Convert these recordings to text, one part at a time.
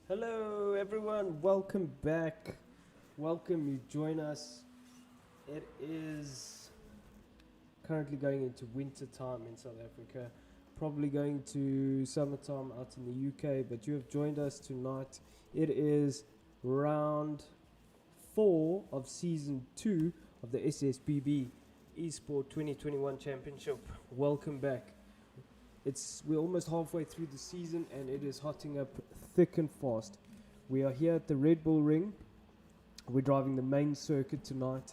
Hello everyone, welcome back. Welcome, you join us. It is currently going into winter time in South Africa, probably going to summertime out in the UK, but you have joined us tonight. It is round 4 of season 2 of the SSBB Esport 2021 Championship. Welcome back. We're almost halfway through the season and it is hotting up thick and fast. We are here at the RedBull Ring. We're driving the main circuit tonight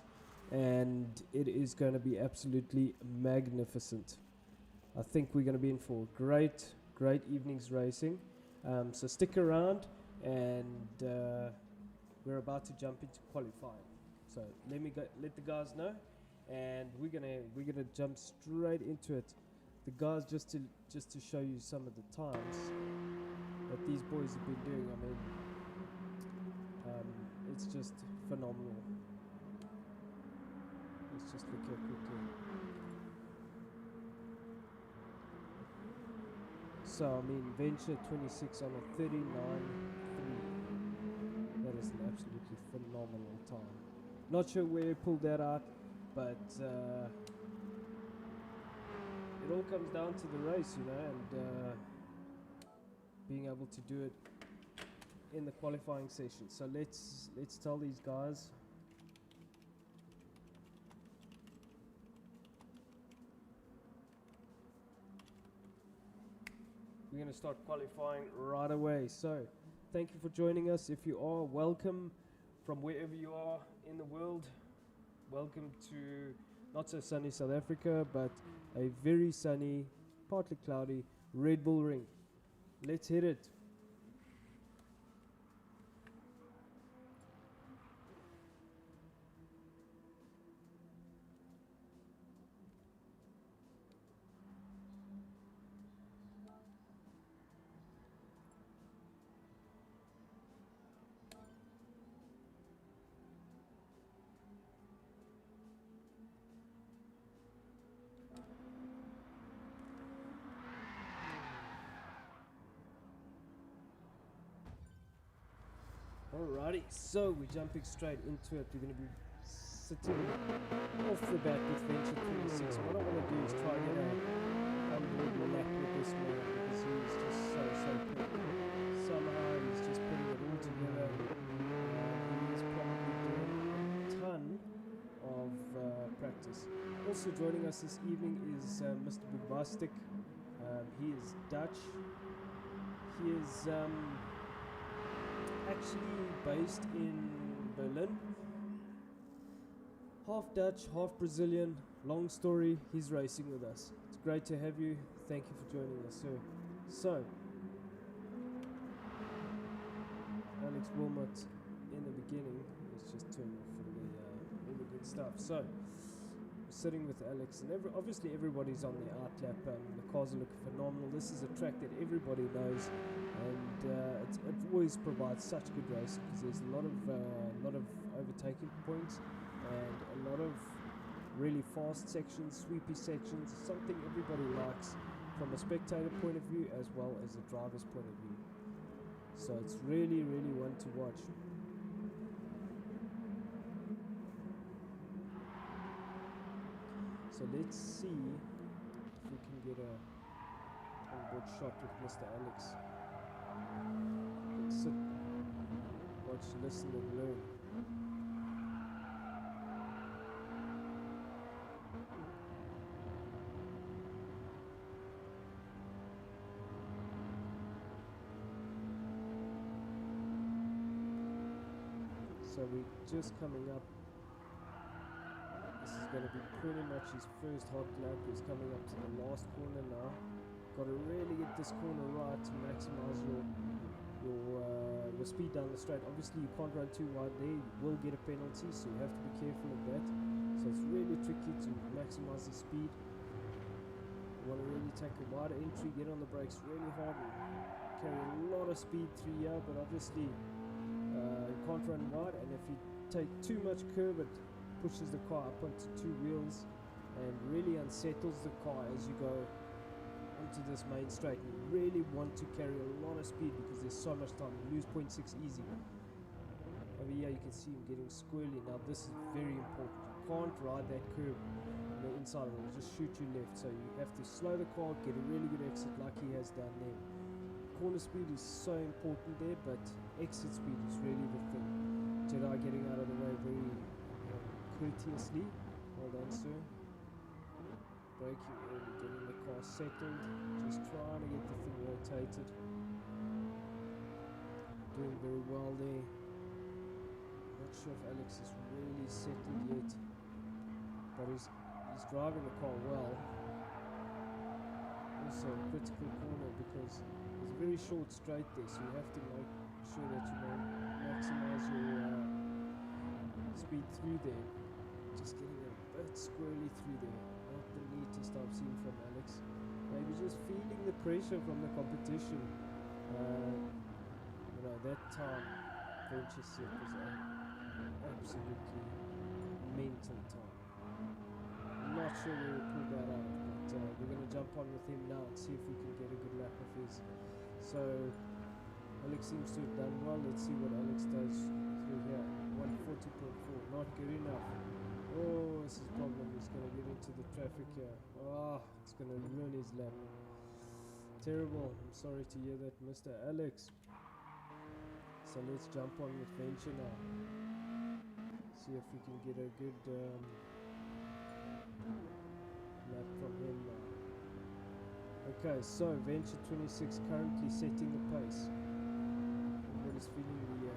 and it is going to be absolutely magnificent. I think we're going to be in for great evening's racing. So stick around and we're about to jump into qualifying. So let the guys know and we're gonna jump straight into it. The guys, just to show you some of the times that these boys have been doing, it's just phenomenal. Let's just look here quickly. So, Venture 26 on a 39.3. That is an absolutely phenomenal time. Not sure where he pulled that out, but it all comes down to the race, and being able to do it in the qualifying session. So let's tell these guys. We're going to start qualifying right away. So thank you for joining us. If you are, welcome from wherever you are in the world. Welcome to not so sunny South Africa, but a very sunny, partly cloudy RedBull Ring. Let's hit it. Alrighty, so we're jumping straight into it. We're going to be sitting off the bat with Venture 26. What I want to do is try and get a unbelievable knack with this man because he's just so quick. Somehow he's just putting it all together. He's probably doing a ton of practice. Also joining us this evening is Mr. Bombastic. He is Dutch. He is actually based in Berlin. Half Dutch, half Brazilian. Long story, he's racing with us. It's great to have you. Thank you for joining us, sir. So, Alex Wilmot in the beginning. Let's just turn off all the good stuff. So, we're sitting with Alex, and obviously everybody's on the outlap. The cars are looking phenomenal. This is a track that everybody knows, and it always provides such good racing because there's a lot of overtaking points and a lot of really fast sections, sweepy sections. Something everybody likes from a spectator point of view as well as a driver's point of view. So it's really one to watch. So let's see if we can get a onboard shot with Mr. Alex. Let's sit, watch, listen and learn. So we're just coming up. This is going to be pretty much his first hot lap. He's coming up to the last corner now. Got to really get this corner right to maximize your speed down the straight. Obviously you can't run too wide there, you will get a penalty, so you have to be careful of that. So it's really tricky to maximize the speed. You want to really take a wider entry, get on the brakes really hard and carry a lot of speed through here, but obviously you can't run wide, and if you take too much curve it pushes the car up onto two wheels and really unsettles the car as you go onto this main straight. You really want to carry a lot of speed because there's so much time. You lose 0.6 easy. Over here you can see him getting squirrely. Now this is very important. You can't ride that curve on the inside, it will just shoot you left. So you have to slow the car, get a really good exit like he has done there. Corner speed is so important there, but exit speed is really the thing. Jedi getting out of the way very courteously. Well done, sir. Braking in, getting the car settled, just trying to get the thing rotated. Doing very well there. Not sure if Alex is really settled yet, but he's driving the car well. Also a critical corner because there's a very short straight there, so you have to make sure that you maximize your speed through there. Just getting a bit squirrely through there. Not the neatest I've seen from Alex. Maybe just feeling the pressure from the competition. You know, that time venture set was absolutely mental time. I'm not sure we will pull that out, but we're going to jump on with him now and see if we can get a good lap of his. So Alex seems to have done well. Let's see what Alex does through here. 140.4, not good enough. Oh, this is a problem. He's going to get into the traffic here. Oh, it's going to ruin his lap. Terrible. I'm sorry to hear that, Mr. Alex. So let's jump on with Venture now. See if we can get a good lap from him now. Okay, so Venture 26 currently setting the pace. Everybody's feeling the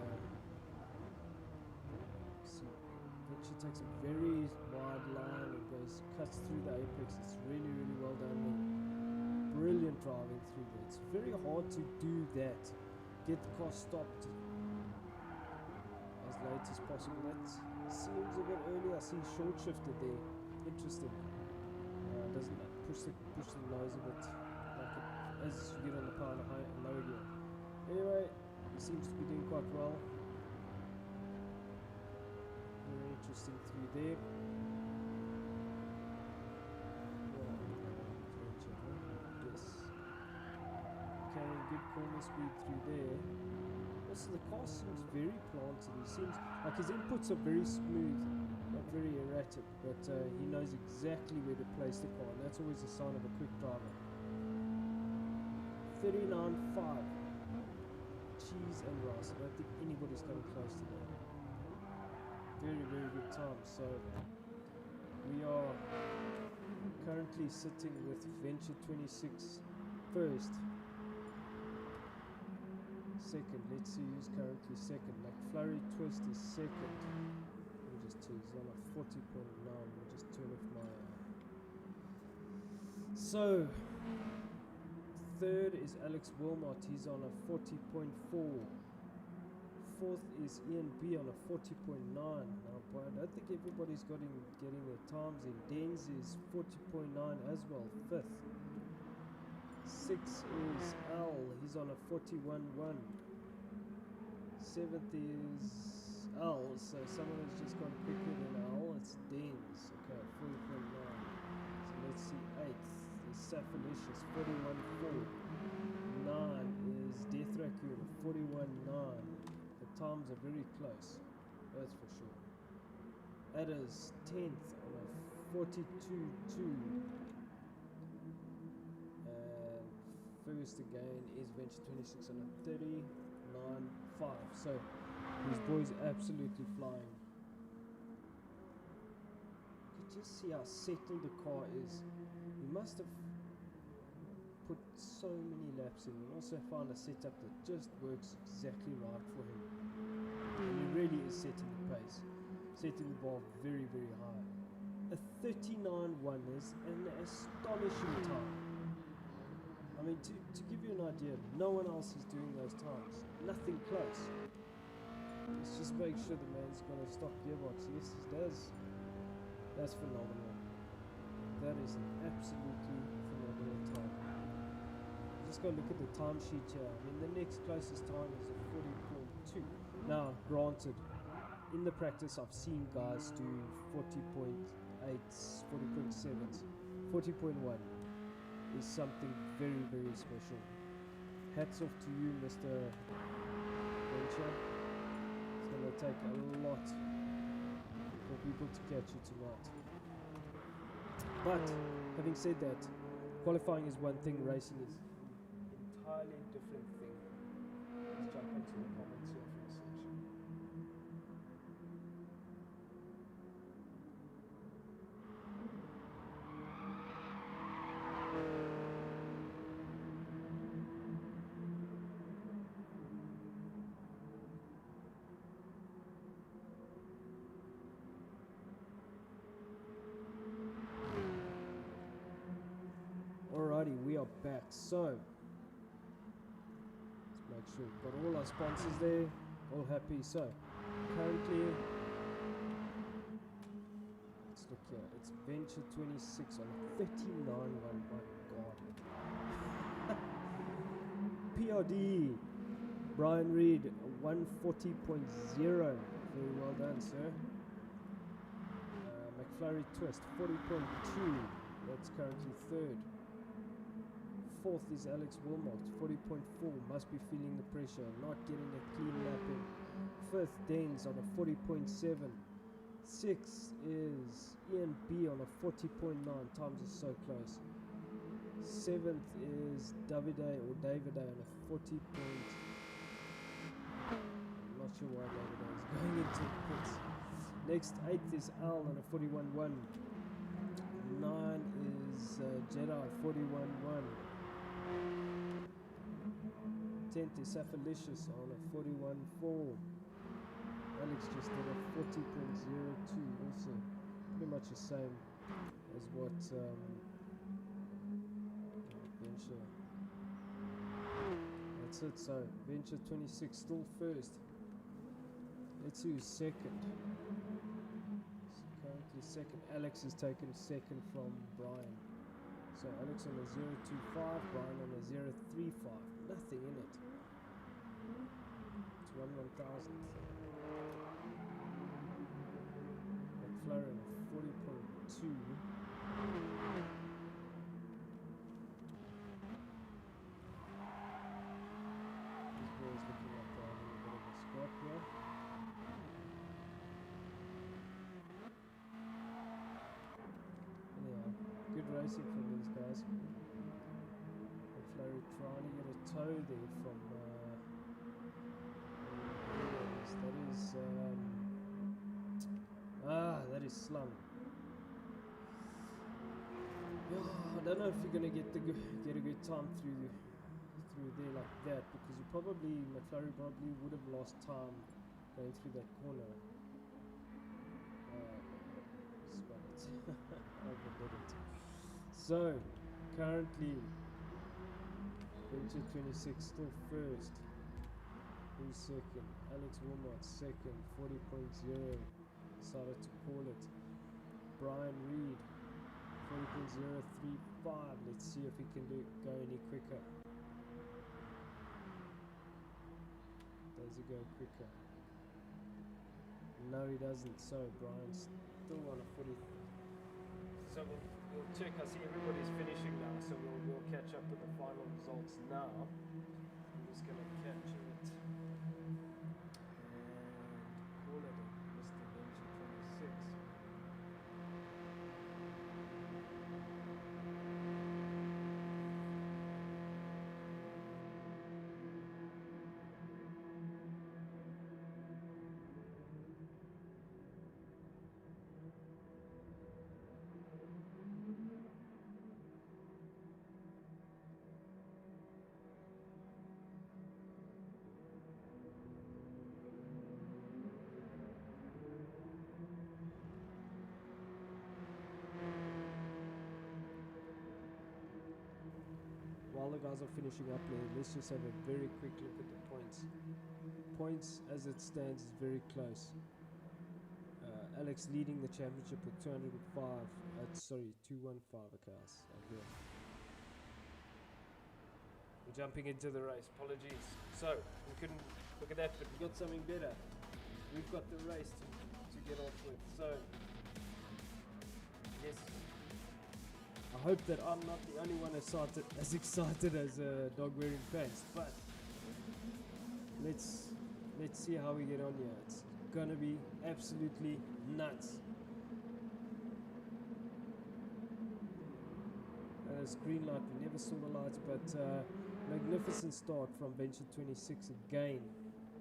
Venture takes a very wide line and cuts through the apex. It's really, really well done there. Brilliant driving through there. It's very hard to do that. Get the car stopped as late as possible. That seems a bit early. I see short shifted there. Interesting. Doesn't push the nose a bit like it as you get on the power and lower gear. Anyway, he seems to be doing quite well. Very interesting through there. Yes. Okay, good corner speed through there. Also, the car seems very planted. He seems like his inputs are very smooth, not very erratic, but he knows exactly where to place the car, and that's always a sign of a quick driver. 39.5. Cheese and rice. I don't think anybody's coming close to that. Very, very good time. So we are currently sitting with Venture 26 first. Second, let's see who's currently second. McFlurry Twist is second. Let me just tell you, he's on a 40.9. Let me just turn off my. So, third is Alex Wilmot. He's on a 40.4. Fourth is Ian B on a 40.9. Now, boy, I don't think everybody's getting their times in. Denz is 40.9 as well. Fifth. Sixth is Al. He's on a 41.1. Seventh is Al. So someone has just gone quicker than Al. It's Denz. Okay, 40.9. So let's see. Eighth is Safalicious, 41.4. 9 is Death Raccoon, 41.9. The times are very close, that's for sure. Adder's 10th on a 42.2. And first again is Venture 26 on a 39.5. So these boys are absolutely flying. You can just see how settled the car is. He must have put so many laps in, and also found a setup that just works exactly right for him. And he really is setting the pace, setting the bar very, very high. A 39.1 is an astonishing time. I mean, to give you an idea, no one else is doing those times. Nothing close. Let's just make sure the man's got a stock gearbox. Yes, he does. That's phenomenal. That is an absolutely phenomenal time. Just go look at the timesheet here. I mean, the next closest time is a 40.2. Now, granted, in the practice, I've seen guys do 40.8s, 40.7s, 40.1. is something very, very special. Hats off to you, Mr. Venture. It's going to take a lot for people to catch you tonight. But having said that, qualifying is one thing, racing is an entirely different thing. Let's jump into the comments here for a section. Alrighty, we are back. So, let's make sure we've got all our sponsors there, all happy. So, currently, let's look here. It's Venture 26 on 39 run. My God. PRD, Brian Reed, 140.0. Very well done, sir. McFlurry Twist, 40.2. That's currently third. Fourth is Alex Wilmot, 40.4, must be feeling the pressure, not getting a clean lap in. Fifth, Danes on a 40.7. Sixth is Ian B on a 40.9, times are so close. Seventh is Davide on a 40. I'm not sure why Davide is going into the pits. Next, eighth is Al on a 41.1. 9 is Jedi 41.1. 10th is Safalicious on a 41.4. Alex just did a 40.02, also pretty much the same as what Venture. That's it, so Venture 26 still first. Let's see who's second. Currently second. Alex is taken second from Brian. So Alex on a 0.25, Brian on a 0.35. Nothing in it. It's 1/1000th. McFlurry on a 40.2. This boy's looking like they're having a bit of a scrap here. Anyhow, good racing from these guys. McFlurry trying to get a toe there from that is slung. I don't know if you're gonna get a good time through there like that, because McFlurry probably would have lost time going through that corner. Overdid it. So currently Venture 26 still first. Who's second? Alex Wilmot second, 40.0. Decided to call it. Brian Reed, 40.035. Let's see if he can go any quicker. Does he go quicker? No, he doesn't. So Brian's still on a 40. So we'll check. I see everybody's finishing now, so we'll catch up with the final results now. I'm just going to capture it and call it Mr. Venture 26. While the guys are finishing up there, let's just have a very quick look at the points. Points as it stands is very close. Alex leading the championship with 205. 215 cars. Okay. We're jumping into the race. Apologies. So we couldn't look at that, but we got something better. We've got the race to get off with. So yes. I hope that I'm not the only one as excited as Dog Wearing Pants, but let's see how we get on here. It's gonna be absolutely nuts. It's green light, we never saw the lights, but magnificent start from Venture 26 again.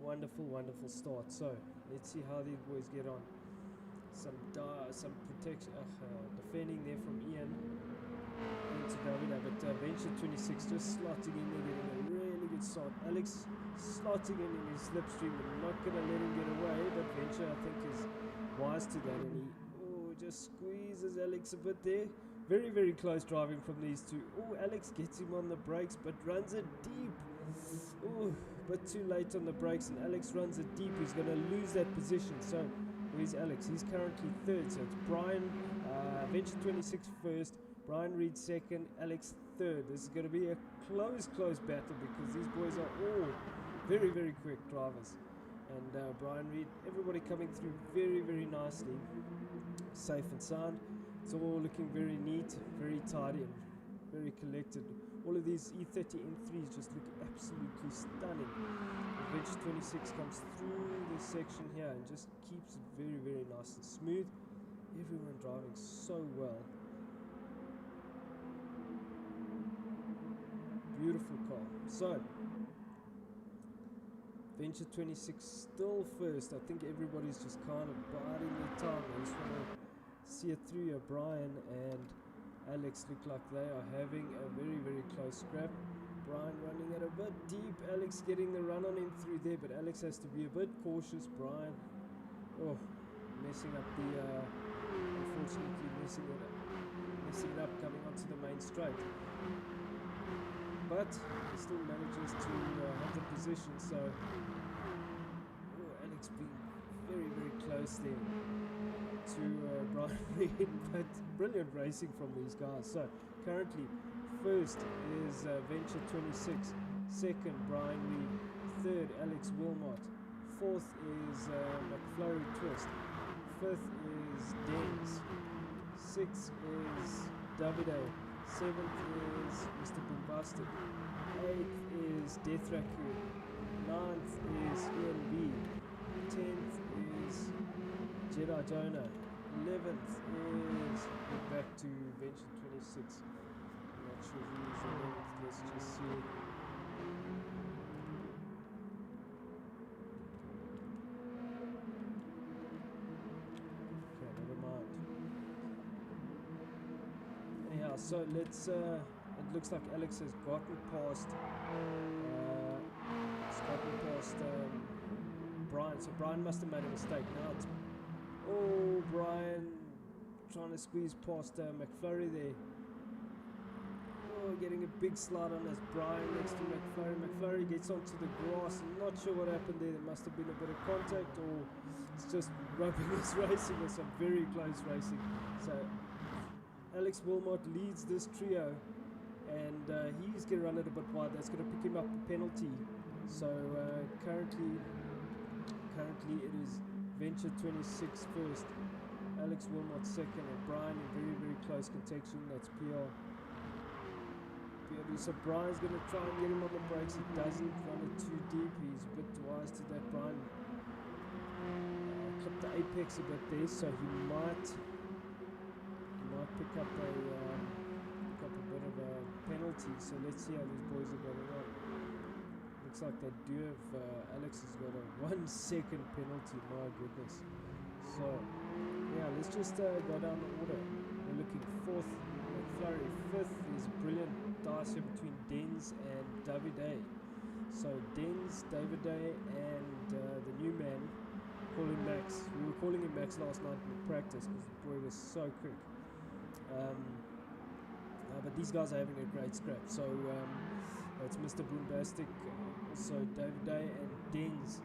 Wonderful start. So let's see how these boys get on. Some protection, defending there from Ian into Davida, but Venture 26 just slotting in there, getting a really good start. Alex slotting in his slipstream, and not going to let him get away, but Venture, I think, is wise to that, and he just squeezes Alex a bit there. Very close driving from these two. Alex gets him on the brakes, but runs it deep. But too late on the brakes, and Alex runs it deep. He's going to lose that position. So where's Alex? He's currently third. So it's Brian, Venture 26 first, Brian Reed second, Alex third. This is going to be a close battle because these boys are all very quick drivers. And Brian Reed, everybody coming through very nicely, safe and sound. It's all looking very neat, very tidy, and very collected. All of these E30 M3s just look absolutely stunning. Venture 26 comes through this section here and just keeps it very nice and smooth. Everyone driving so well. Beautiful car. So, Venture 26 still first. I think everybody's just kind of biding their time. I just want to see it through here. Brian and Alex look like they are having a very close scrap. Brian running it a bit deep. Alex getting the run on him through there, but Alex has to be a bit cautious. Brian, messing up the, unfortunately messing it up coming onto the main straight. But he still manages to have the position. So, Alex being very close there to Brian Reed, but brilliant racing from these guys. So currently first is Venture 26, second Brian Reed, third Alex Wilmot, fourth is McFlurry Twist, fifth is Dens, sixth is Davide, seventh is Mr. Bombastic, eighth is Death Raccoon, ninth is Ian B, 10th is Jedi Jonah, 11th is back to Venture 26. I'm not sure who is 11th, let's just see. Okay, never mind. Anyhow, so let's, it looks like Alex has gotten past, Brian, so Brian must have made a mistake. Now it's Brian trying to squeeze past McFlurry there. Getting a big slide on as Brian next to McFlurry. McFlurry gets onto the grass. I'm not sure what happened there. There must have been a bit of contact, or it's just rubbing his racing or some very close racing. So Alex Wilmot leads this trio, and he's going to run it a bit wide. That's going to pick him up a penalty. So currently it is Venture 26 first, Alex Wilmot second, and Brian in very close contention. That's PR. So Brian's going to try and get him on the brakes. He doesn't run it too deep. He's a bit wise to that. Brian clipped the apex a bit there, so he might pick up a bit of a penalty. So let's see how these boys are going on. Looks like they do have, Alex has got a 1 second penalty, my goodness. So, yeah, let's just go down the order. We're looking fourth, McFlurry. Fifth is brilliant dice here between Dens and Davide. So, Dens, Davide, and the new man, call him Max. We were calling him Max last night in practice because the boy was so quick. But these guys are having a great scrap. So, it's Mr. Bombastic, also Davide and Dens,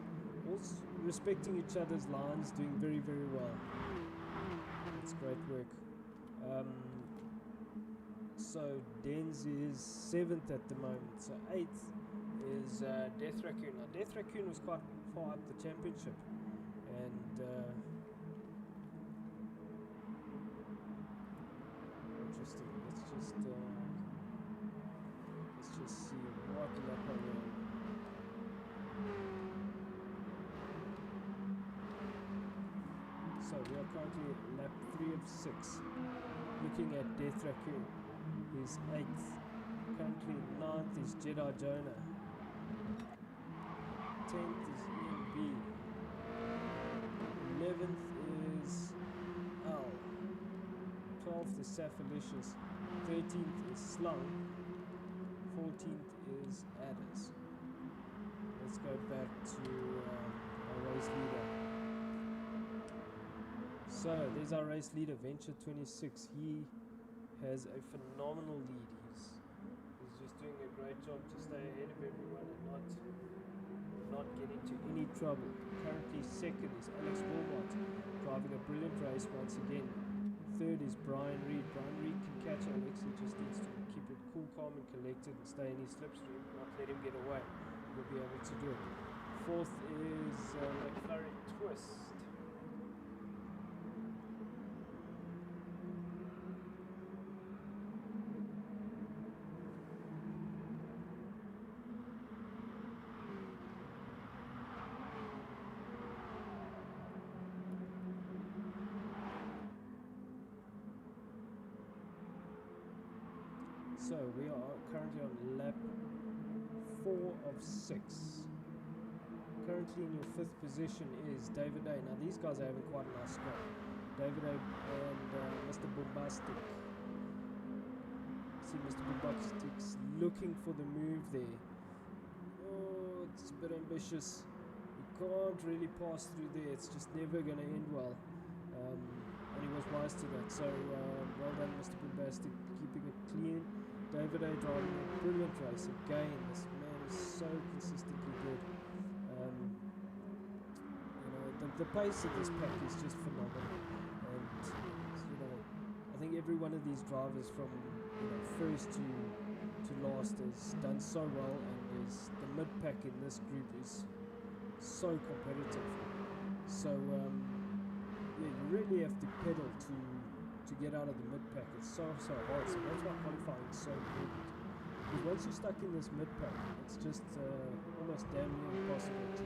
also respecting each other's lines, doing very well. It's great work. So Dens is 7th at the moment. So 8th is Death Raccoon. Now Death Raccoon was quite far up the championship, and interesting. Let's just So we are currently lap 3 of 6. Looking at Death Raccoon, he's 8th. Currently 9th is Jedi Jonah. 10th is Ian B. 11th is L. 12th is Saphilicious. 13th is Slung. 14th is Adders. Let's go back to our race leader. So there's our race leader, Venture 26. He has a phenomenal lead. He's just doing a great job to stay ahead of everyone and not get into any trouble. Currently second is Alex Wilmot, driving a brilliant race once again. Third is Brian Reed. Brian Reed can catch Alex. He just needs to keep it cool, calm and collected and stay in his slipstream, not let him get away. He'll be able to do it. Fourth is McFlurry Twist. So we are currently on lap 4 of 6. Currently in your 5th position is David A. Now these guys are having quite a nice scrap. David A. and Mr. Bombastic. See Mr. Bombastic's looking for the move there. Oh, it's a bit ambitious. You can't really pass through there. It's just never going to end well. And he was wise to that. So well done Mr. Bombastic, keeping it clean. David A. driving a brilliant race again. This man is so consistently good. The pace of this pack is just phenomenal, and I think every one of these drivers from first to last has done so well, and the mid pack in this group is so competitive. So yeah, you really have to pedal to get out of the mid pack. It's so hard. So that's why qualifying is so important. Because once you're stuck in this mid pack, it's just almost damn near impossible to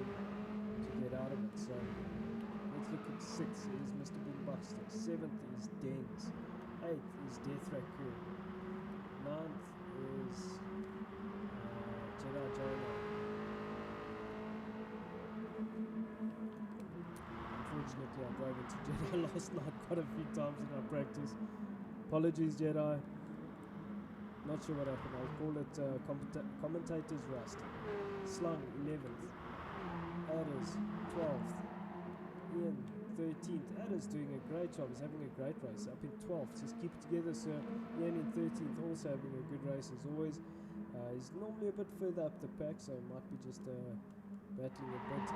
get out of it. So let's look at 6th is Mr. Boombuster. 7th is Dens. 8th is Death Raccoon. 9th is Jedi Jonah. Unfortunately, I drove into Jedi last night quite a few times in our practice. Apologies, Jedi. Not sure what happened. I'll call it commentator's rust. Slung 11th. Adders 12th. Ian 13th. Adders doing a great job. He's having a great race. Up in 12th. Just keep it together, sir. Ian in 13th, also having a good race as always. He's normally a bit further up the pack, so it might be just battling a bit.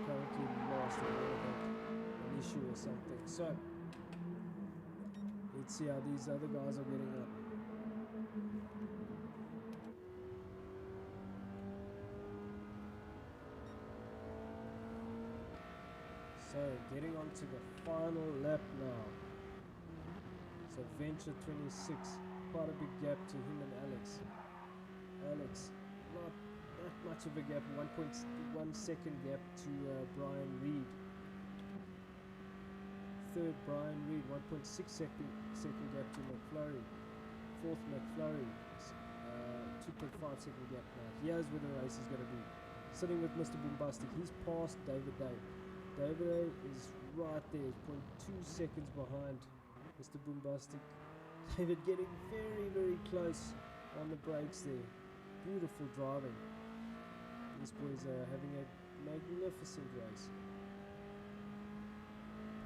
Currently lost an issue or something. So let's see how these other guys are getting up. So getting on to the final lap now. So Venture 26, quite a big gap to him and Alex. Alex, not that much of a gap, 1.1 second gap to Brian Reed. Third, Brian Reed, 1.6 second gap to McFlurry. Fourth, McFlurry, 2.5 second gap now. Here's where the race is going to be. Sitting with Mr. Bombastic, he's past David Day. David A is right there, 0.2 seconds behind Mr. Bombastic. David getting very, very close on the brakes there. Beautiful driving. These boys are having a magnificent race.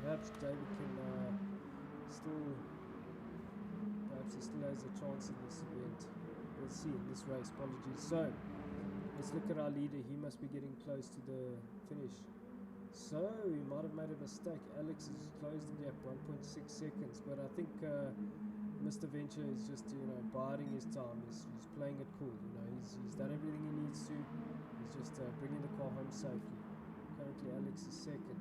Perhaps David can perhaps he still has a chance in this event. We'll see in this race, apologies. So, let's look at our leader. He must be getting close to the finish. So, he might have made a mistake. Alex has closed the gap, 1.6 seconds. But I think Mr. Venture is just, biding his time. He's playing it cool, He's done everything he needs to. He's just bringing the car home safely. Currently, Alex is second.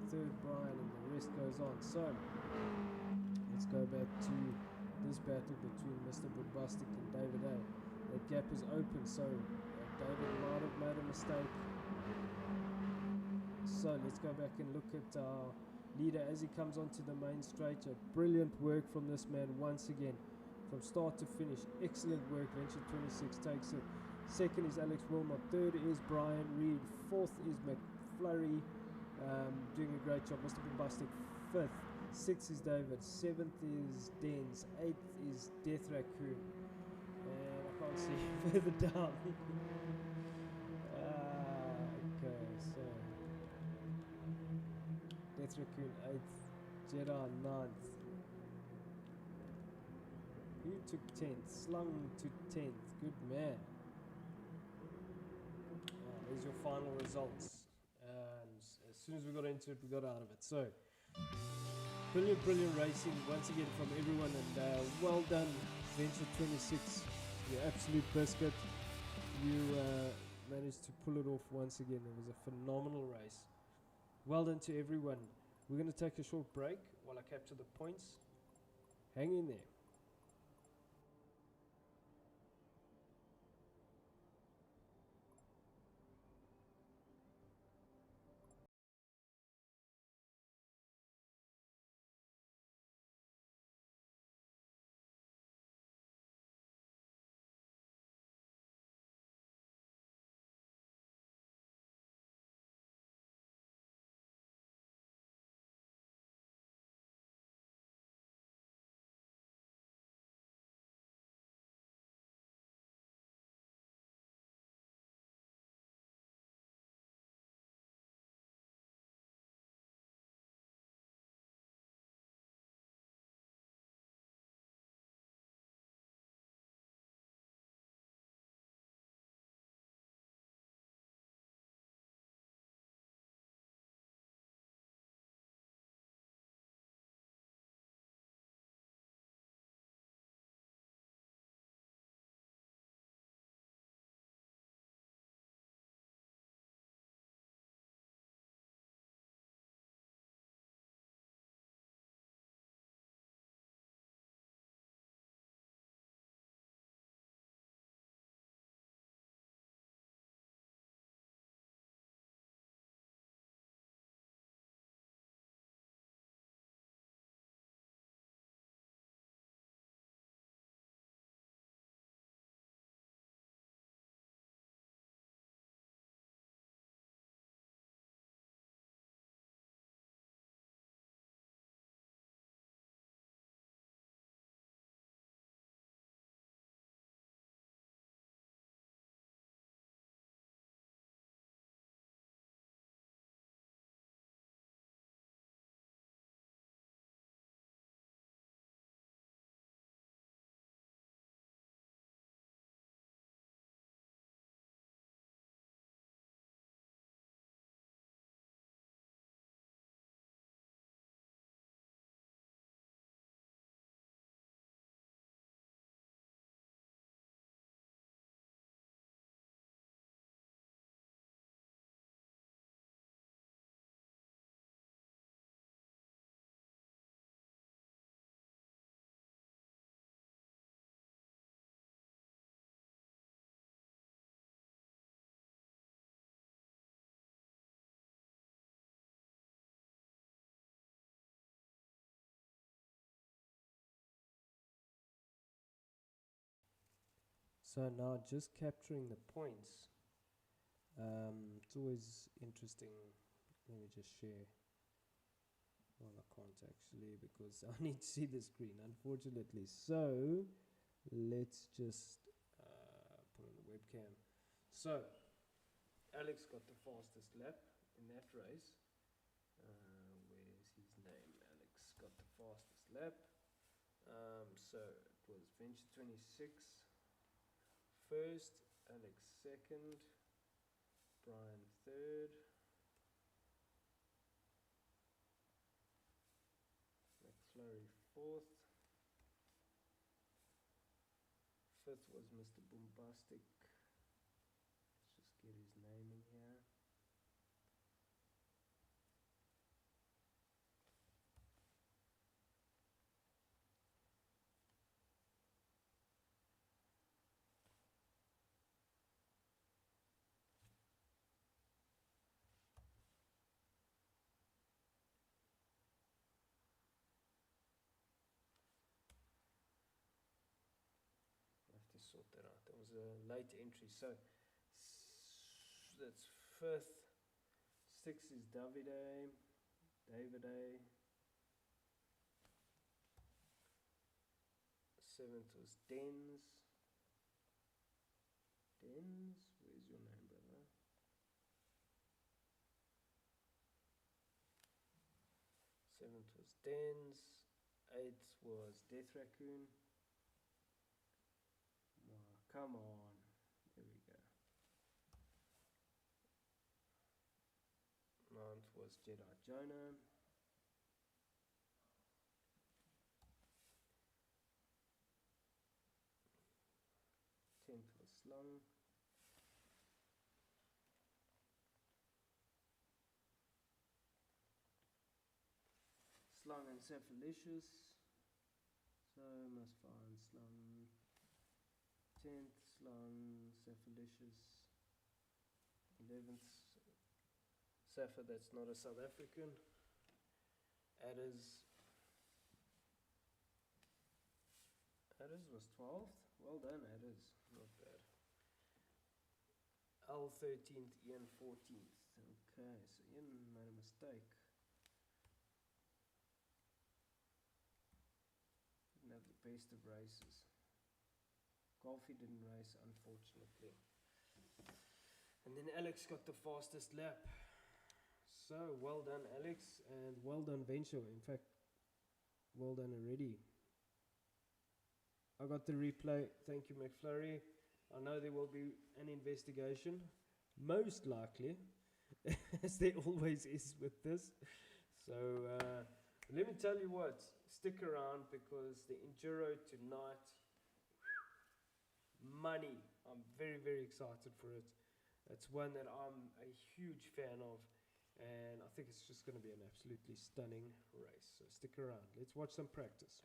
Third, Brian, and the rest goes on. So, let's go back to this battle between Mr. Bombastic and David A. That gap is open, so David might have made a mistake. So let's go back and look at our leader as he comes onto the main straight. Brilliant work from this man once again, from start to finish. Excellent work. Venture 26 takes it. Second is Alex Wilmot. Third is Brian Reed. Fourth is McFlurry, doing a great job. Mr. Bombastic. Fifth. Sixth is David. Seventh is Dens. Eighth is Death Raccoon. And I can't see further down. Okay, so Death Raccoon 8th. Jeddah 9th. Who took 10th? Slung to 10th. Good man. These are your final results. As soon as we got into it, we got out of it. So, brilliant racing once again from everyone, and well done, Venture 26. Your absolute biscuit. You managed to pull it off once again. It was a phenomenal race. Well done to everyone. We're going to take a short break while I capture the points. Hang in there. So now just capturing the points. It's always interesting. Let me just share. Well, I can't actually because I need to see the screen, unfortunately. So let's just put on the webcam. So Alex got the fastest lap in that race. Where's his name? Alex got the fastest lap. So it was Venture 26 first, Alex second, Brian third, McFlurry fourth, fifth was Mr. Bombastic. Let's just get his name in here. a late entry. So that's 5th. 6th is Davide. 7th was Dens. Where's your name, brother? 7th was Dens. 8th was Death Raccoon. Oh, come on. There we go. 9th was Jedi Jonah. 10th was Slung. Slung and Cephalicious. So must find Slung. 10th Slung, Cephalicious. 11th Sapphire, that's not a South African. Adders was 12th. Well done, Adders. Not bad. L 13th, Ian 14th. Okay, so Ian made a mistake. Didn't have the best of races. Golfy didn't race, unfortunately. And then Alex got the fastest lap. So, well done, Alex, and well done, Venture. In fact, well done already. I got the replay. Thank you, McFlurry. I know there will be an investigation, most likely, as there always is with this. So, let me tell you what, stick around because the Enduro tonight, money. I'm very, very excited for it. It's one that I'm a huge fan of. And I think it's just going to be an absolutely stunning race. So stick around. Let's watch some practice.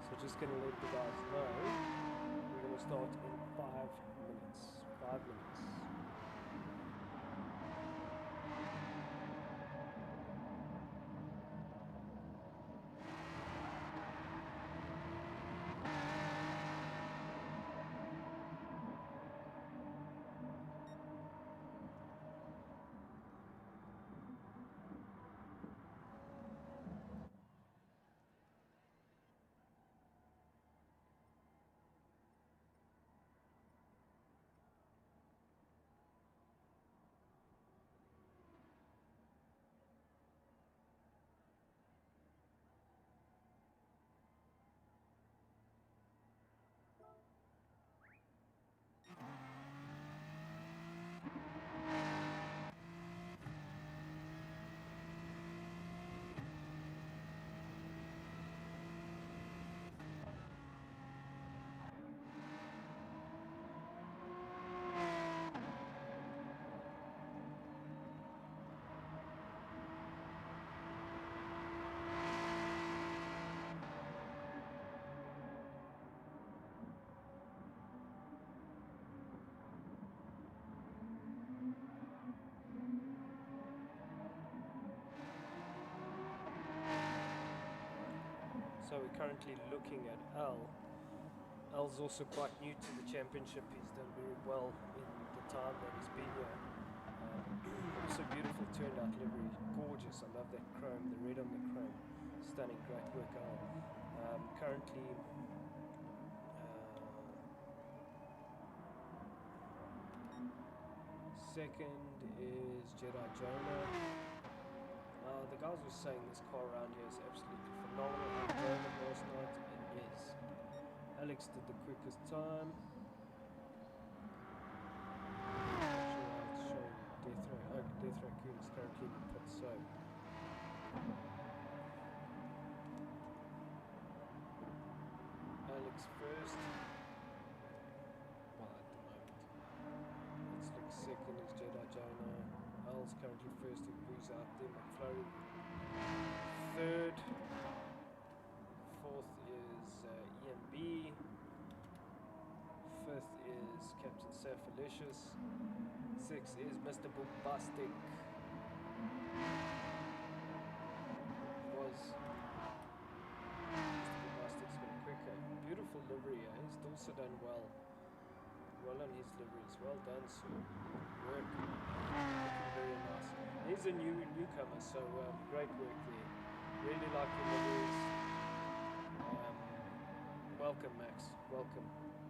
So just going to let the guys know, we're going to start in 5 minutes. 5 minutes. So we're currently looking at L. L's also quite new to the championship. He's done very well in the time that he's been here. Also beautiful turned out livery, gorgeous. I love that chrome, the red on the chrome, stunning, great work. Currently Second is Jedi Jonah. The guys were saying this car around here is absolutely phenomenal. I drove it last night and yes, Alex did the quickest time. Death Raccoon is currently in the pit, so Alex first. Well, at the moment. Let's look. Second is Jedi Jonah. Al's currently first, who's out there. McFlurry third. Fourth is EMB. Fifth is Captain Safalicious. Sixth is Mr. Bombastic. Was Mr. Bombastic's been quicker. Beautiful livery, eh? He's also done well. Well on his liveries. Well done, sir. Work. Looking very nice. He's a newcomer, so great work there. Really like the liveries. Welcome, Max. Welcome.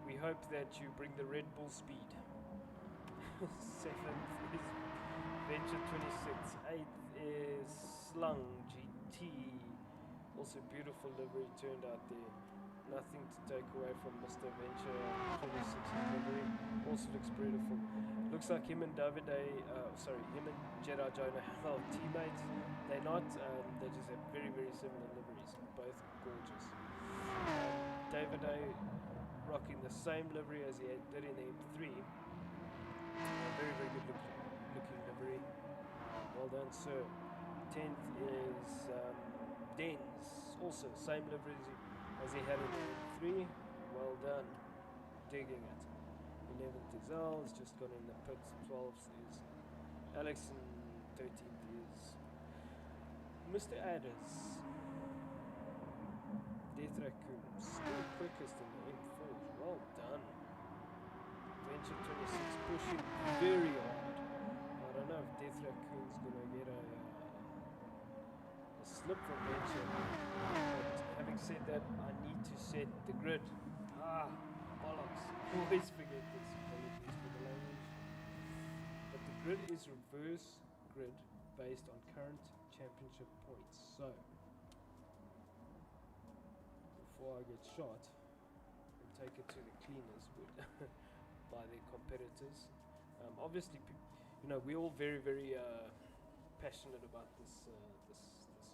We hope that you bring the Red Bull speed. 7th is Venture 26. 8th is Slung GT. Also beautiful livery turned out there. Nothing to take away from Mr. Venture 26's livery. Also looks beautiful. Looks like him and him and Jedi Jonah are teammates. They're not. They just have very, very similar liveries. Both gorgeous. David A rocking the same livery as he did in the M3. Very, very good looking livery. Well done, sir. 10th is Dens. Also, same livery as he had in the M3. Well done. Digging it. 11th is Al. He's just gone in the pits. 12th is Alex. And 13th is Mr. Adders. Death Raccoon. Still quickest in the M4. Well done. Venture 26 pushing very hard. I don't know if Death Raccoon's gonna get a slip from Venture. But having said that, I need to set the grid. Bollocks. Always forget this. Apologies for the language. But the grid is reverse grid based on current championship points. So before I get shot and take it to the cleaners by their competitors. Obviously, we're all very, very passionate about this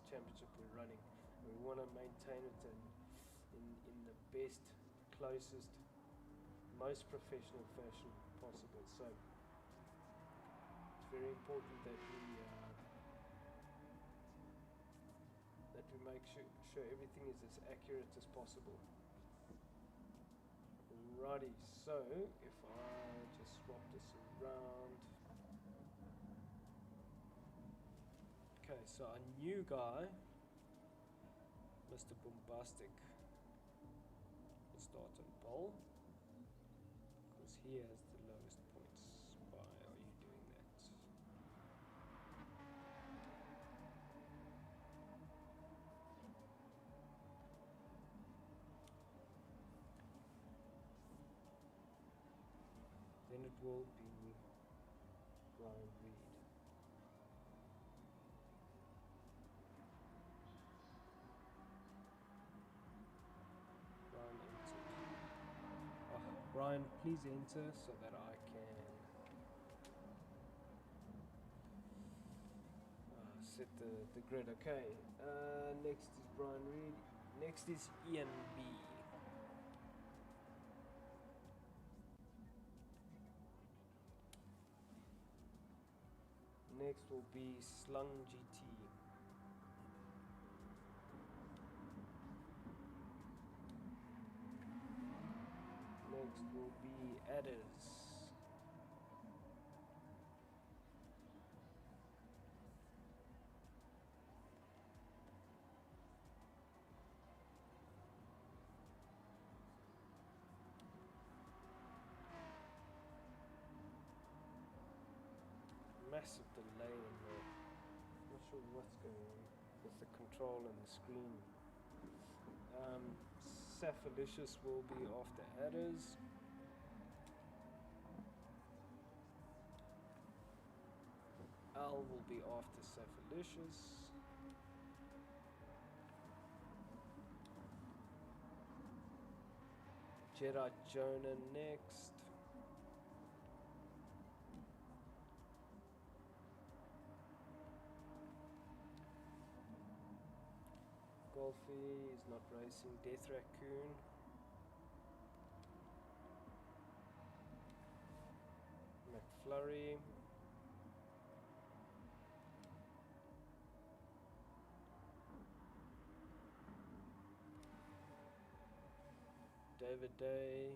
championship we're running. We want to maintain it in the best, closest, most professional fashion possible. So it's very important that we make sure everything is as accurate as possible. Alrighty, so if I just swap this around. Okay, so our new guy, Mr. Bombastic, will start on pole because he has the lowest points. Why are you doing that? Then it will be Brian Reed. Brian, please enter so that I can set the grid. Okay, next is Brian Reed. Next is Ian B. Next will be Slung GT. Next will be Adders. Massive delay in there. Not sure what's going on with the control and the screen. Safalicious will be after Adders. Al will be after Safalicious. Jedi Jonah next. Golfy is not racing. Death Raccoon. McFlurry. David Day.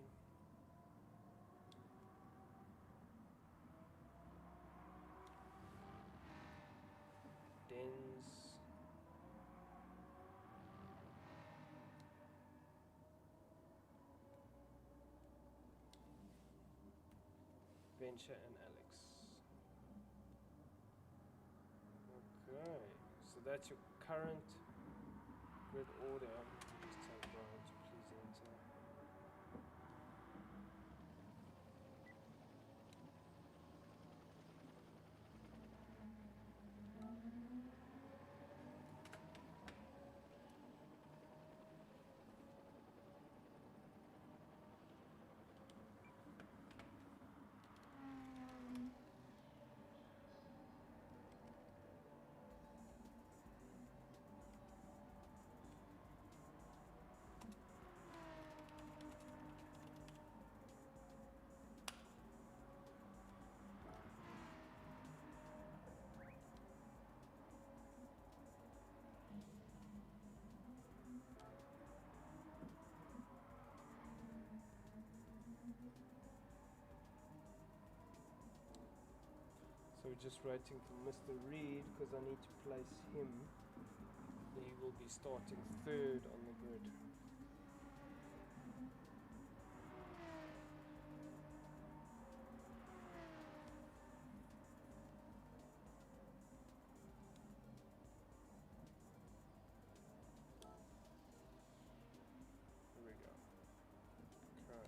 Dens. Venture and Alex. Okay, so that's your current grid order. Just tell Brian to please enter. So we're just waiting for Mr. Reed because I need to place him. He will be starting third on the grid. Here we go. Okay.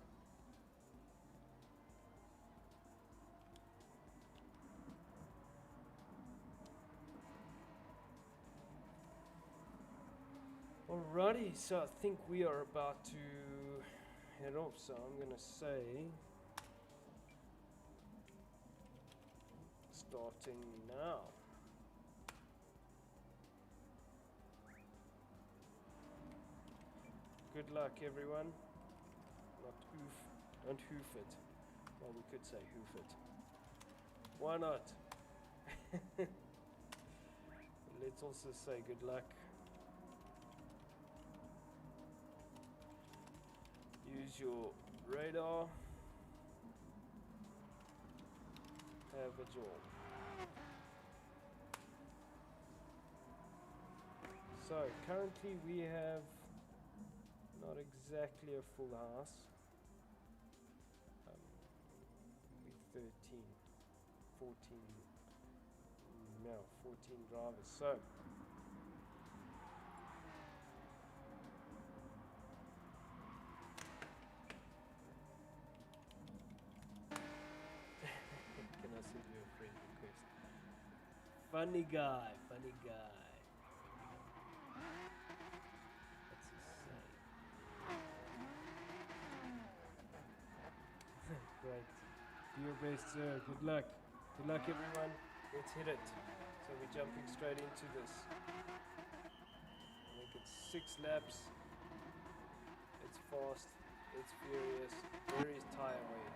Alrighty, so I think we are about to head off, so I'm gonna say starting now. Good luck everyone. Not hoof, don't hoof it. Well, we could say hoof it. Why not? Let's also say good luck. Use your radar. Have a jaw. So currently we have not exactly a full house. With 13, 14, no, 14 drivers. So can I send you a friend request? Funny guy, funny guy. What's he say? Great. Do your best, sir. Good luck. Good luck, everyone. Let's hit it. So we're jumping straight into this. I think it's 6 laps. It's fast. It's furious. Very tire weight.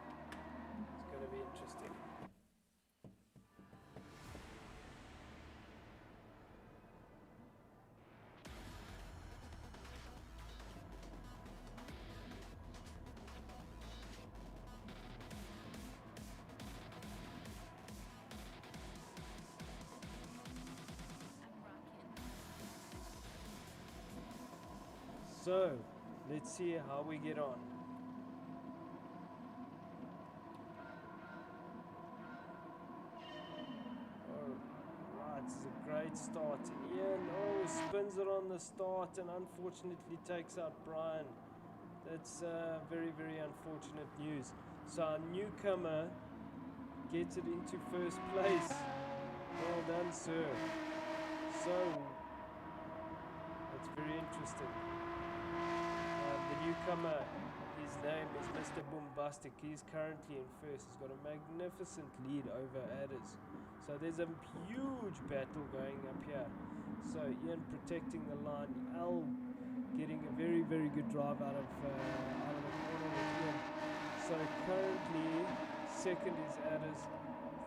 It's going to be interesting. So, let's see how we get on. Alright, this is a great start. Ian, spins it on the start and unfortunately takes out Brian. That's very, very unfortunate news. So our newcomer gets it into first place. Well done, sir. So, that's very interesting. The newcomer, his name is Mr. Bombastic. He's currently in first. He's got a magnificent lead over Adders. So there's a huge battle going up here. So Ian protecting the line. Al getting a very, very good drive out of the corner with Ian. So currently, second is Adders,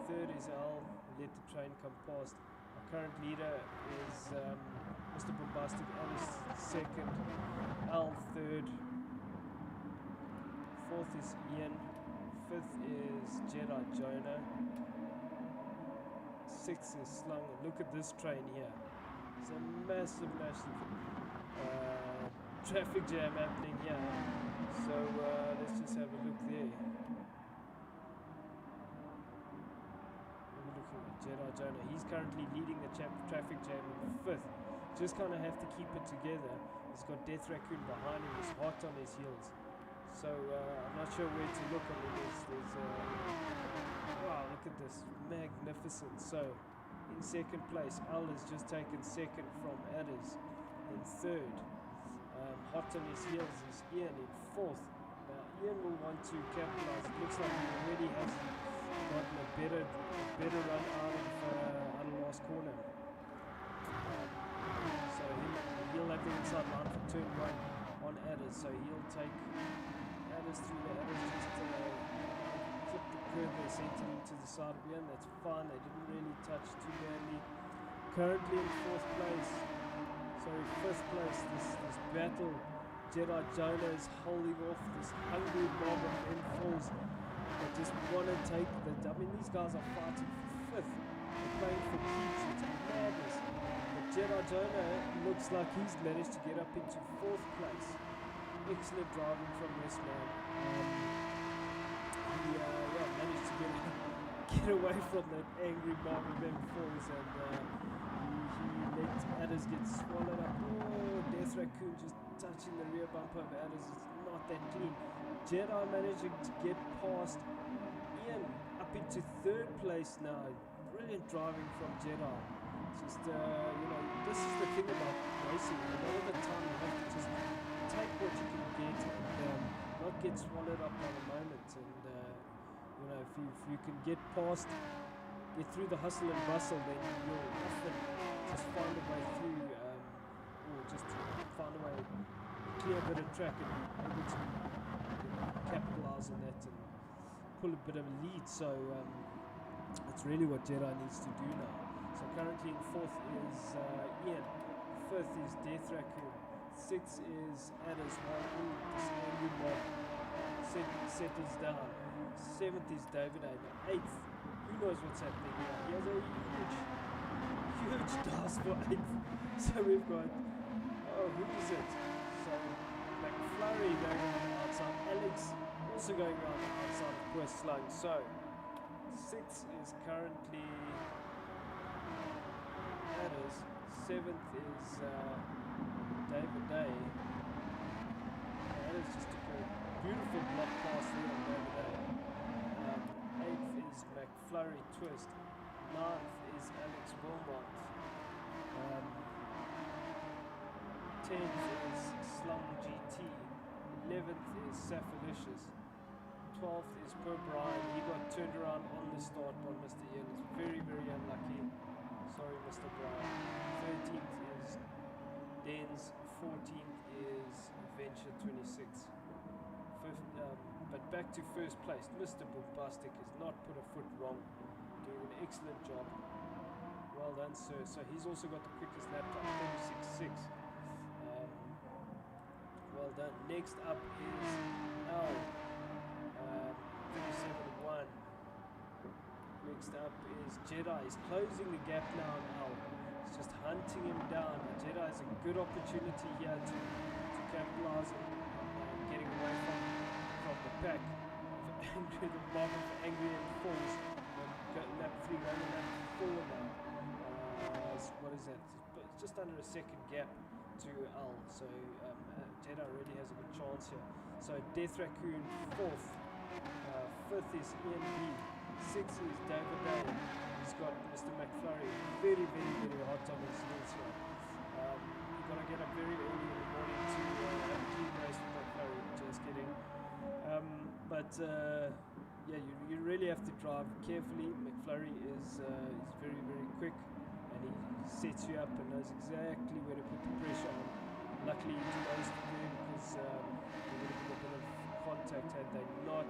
third is Al. Let the train come past. Our current leader is Mr. Bombastic. Adders second, Al third. Fourth is Ian. Fifth is Jedi Jonah. Sixth is Slung. Look at this train here. It's a massive, massive traffic jam happening here. So let's just have a look there. We're looking at Jedi Jonah. He's currently leading the traffic jam in fifth. Just kind of have to keep it together. He's got Death Raccoon behind him. He's hot on his heels. So I'm not sure where to look. I mean, there's wow, look at this, magnificent. So in second place, Al has just taken second from Adders. In third, hot on his heels is Ian in fourth. Now Ian will want to capitalize. It looks like he already has gotten a better run out of last corner. So he'll have the inside line for turn one on Adders. So he'll take Adders through the Adders, just flip the curve there, sent it into the side of Ian. That's fine, they didn't really touch too badly. Currently in fifth place, this battle, Jedi Jonah is holding off this hungry mob of M4s that just want to take the, I mean, these guys are fighting for fifth, they're playing for keeps, it's madness. But Jedi Jonah looks like he's managed to get up into fourth place. Excellent driving from this man. He managed to get away from that angry mob of M4s, and he let Adders get swallowed up. Oh, Death Raccoon just touching the rear bumper of Adders. It's not that clean. Jedi managing to get past Ian up into third place now. Brilliant driving from Jedi. Just this is the thing about racing. A lot of the time you have to just take what you can get and not get swallowed up by the moment. And if you can get through the hustle and bustle, then you'll often just find a way through, or just find a way, clear a bit of track and able to capitalize on that and pull a bit of a lead. So that's really what Jedi needs to do now. So currently in fourth is Ian, fifth is Death Raccoon, sixth is Adders, while this angry mob settles down. Seventh is David A. Eighth, who knows what's happening here? He has a huge task for eighth. So we've got, who is it? So McFlurry going around the outside, Alex also going around the outside of poor Slung. So sixth is currently Adders, seventh is David Day. Adders just took a beautiful block pass there on David Day. Eighth is McFlurry Twist. Ninth is Alex Wilmot. 10th is Slum GT. 11th is Safalicious. 12th is Per Brian. He got turned around on the start by Mr. Ian. It's very, very unlucky. Sorry, Mr. Brian. 13th is Dens. 14th is Venture 26. But back to first place. Mr. Bombastic has not put a foot wrong. Doing an excellent job. Well done, sir. So he's also got the quickest lap time, 36.6. Well done. Next up is Al, 37.1. Next up is Jedi. He's closing the gap now on Al. He's just hunting him down. Jedi has a good opportunity here to capitalize on getting away from the pack of the mob of angry M4s. Lap 3 going to lap 4 now. What is that? It's just under a second gap to Al. So Jedi already has a good chance here. So Death Raccoon 4th. 5th is Ian B. 6th is David Day. he's got Mr. McFlurry very, very, very hot on his heels here. You've got to get up very early in the morning to have a clean race with McFlurry. Just kidding. Yeah, you really have to drive carefully. McFlurry is very, very quick, and he sets you up and knows exactly where to put the pressure on. Luckily, he knows to do because there would have been a bit of contact had they not.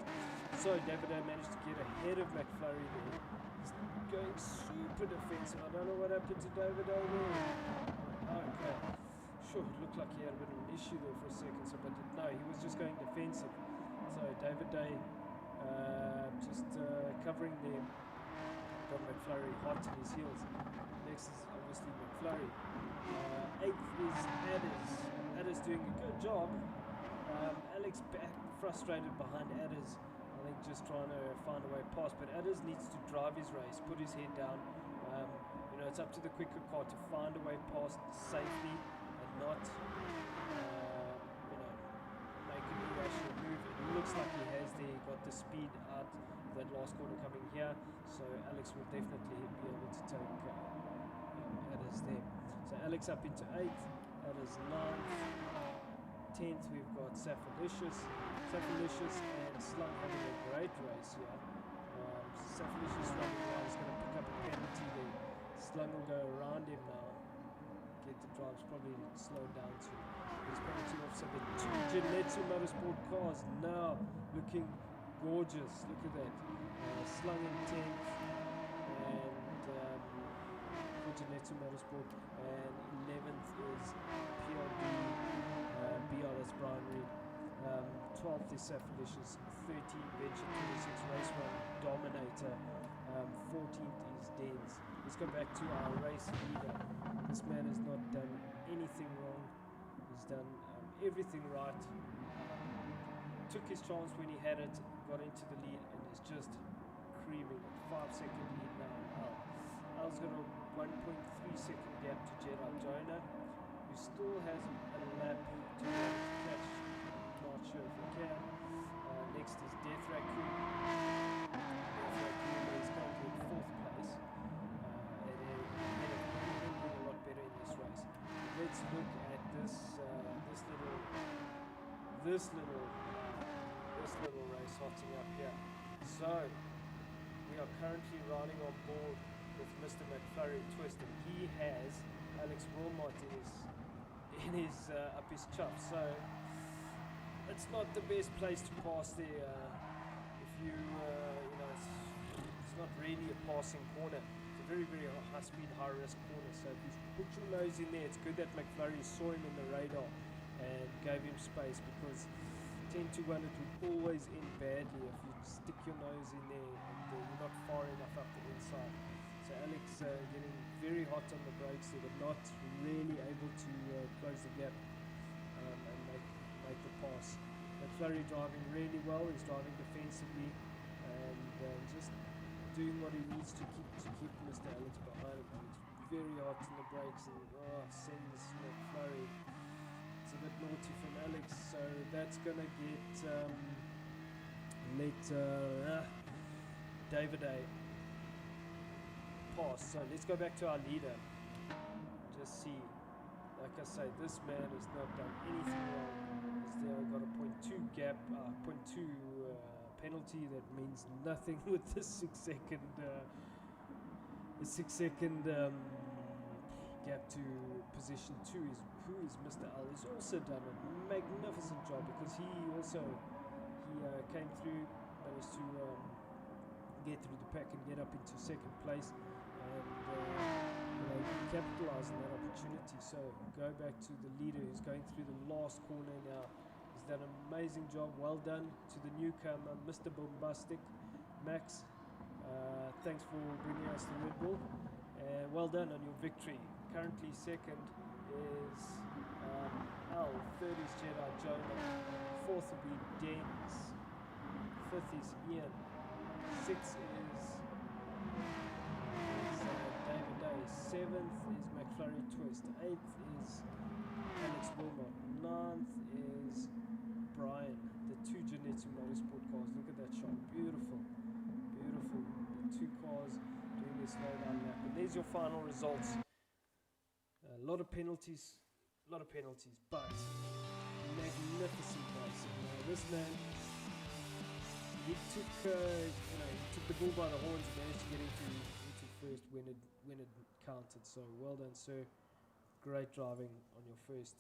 So David managed to get ahead of McFlurry there. He's going super defensive. I don't know what happened to David there. Okay. Sure, it looked like he had a bit of an issue there for a second, but no, he was just going defensive. So David Day just covering there. Got McFlurry hot on his heels. Next is obviously McFlurry. Eighth is Adders. Adders doing a good job. Alex back frustrated behind Adders. I think just trying to find a way past. But Adders needs to drive his race, put his head down. It's up to the quicker car to find a way past safely and not make an irrational move. It looks like he has there, got the speed out that last corner coming here, so Alex will definitely be able to take Adders there. So Alex up into 8th, Adders 9th, 10th we've got Saffalicious and Slung having a great race here. Saffalicious running now is going to pick up a penalty there. Slung will go around him now. Get the drives probably slowed down to his penalty off. So the two Genetsu Motorsport cars now looking gorgeous. Look at that. Slung in 10th and for Genetsu Motorsport, and 11th is PRD BR, that's Brian Reed. 12th is Saffalicious, 13th Venture 26 Race 1 Dominator, 14th is Dens. Let's go back to our race leader. This man has not done anything wrong. He's done everything right. Took his chance when he had it, got into the lead, and is just creaming. 5-second lead now. Al's got a 1.3-second gap to Jedi Jonah, who still has a lap to catch. Not sure if he can. Next is Death Raccoon. Death Raccoon is currently in 4th place. And he did a lot better in this race. Let's look at this little race hotting up here. So we are currently riding on board with Mr. McFlurry Twist, and he has Alex Wilmot in his up his chuff. So it's not the best place to pass there. If you it's not really a passing corner. It's a very, very high speed, high risk corner. So if you put your nose in there, it's good that McFlurry saw him in the radar and gave him space, because 10 to 1 it would always end badly if you stick your nose in there and you're not far enough up the inside. So Alex getting very hot on the brakes there, but not really able to close the gap and make the pass. McFlurry driving really well. He's driving defensively and just doing what he needs to keep Mr. Alex behind him. He's very hot on the brakes and sends McFlurry. It's a bit naughty from Alex, so that's gonna get David A pass. So let's go back to our leader. Just see, like I say, this man has not done anything wrong. He's there got a 0.2 gap, 0.2 penalty. That means nothing with the 6 second gap to position 2 is who is Mr. Al. He's also done a magnificent job, because he came through, managed to get through the pack and get up into 2nd place, and capitalize on that opportunity. So go back to the leader who's going through the last corner now. He's done an amazing job. Well done to the newcomer, Mr. Bombastic. Max, thanks for bringing us the Red Bull. Well done on your victory. Currently 2nd is Al, 3rd is Jedi Jonah, 4th will be Dens, 5th is Ian, 6th is David Day, 7th is McFlurry Twist, 8th is Alex Wilmot, 9th is Brian, the 2 Genetsu Motorsport cars. Look at that shot, beautiful, beautiful. The 2 cars doing their slowdown lap. And there's your final results. A lot of penalties, but magnificent racing. This man, he took the bull by the horns and managed to get into first when it counted. So well done, sir. Great driving on your first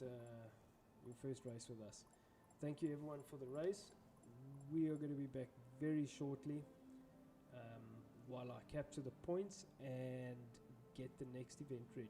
race with us. Thank you everyone for the race. We are going to be back very shortly while I capture the points and get the next event ready.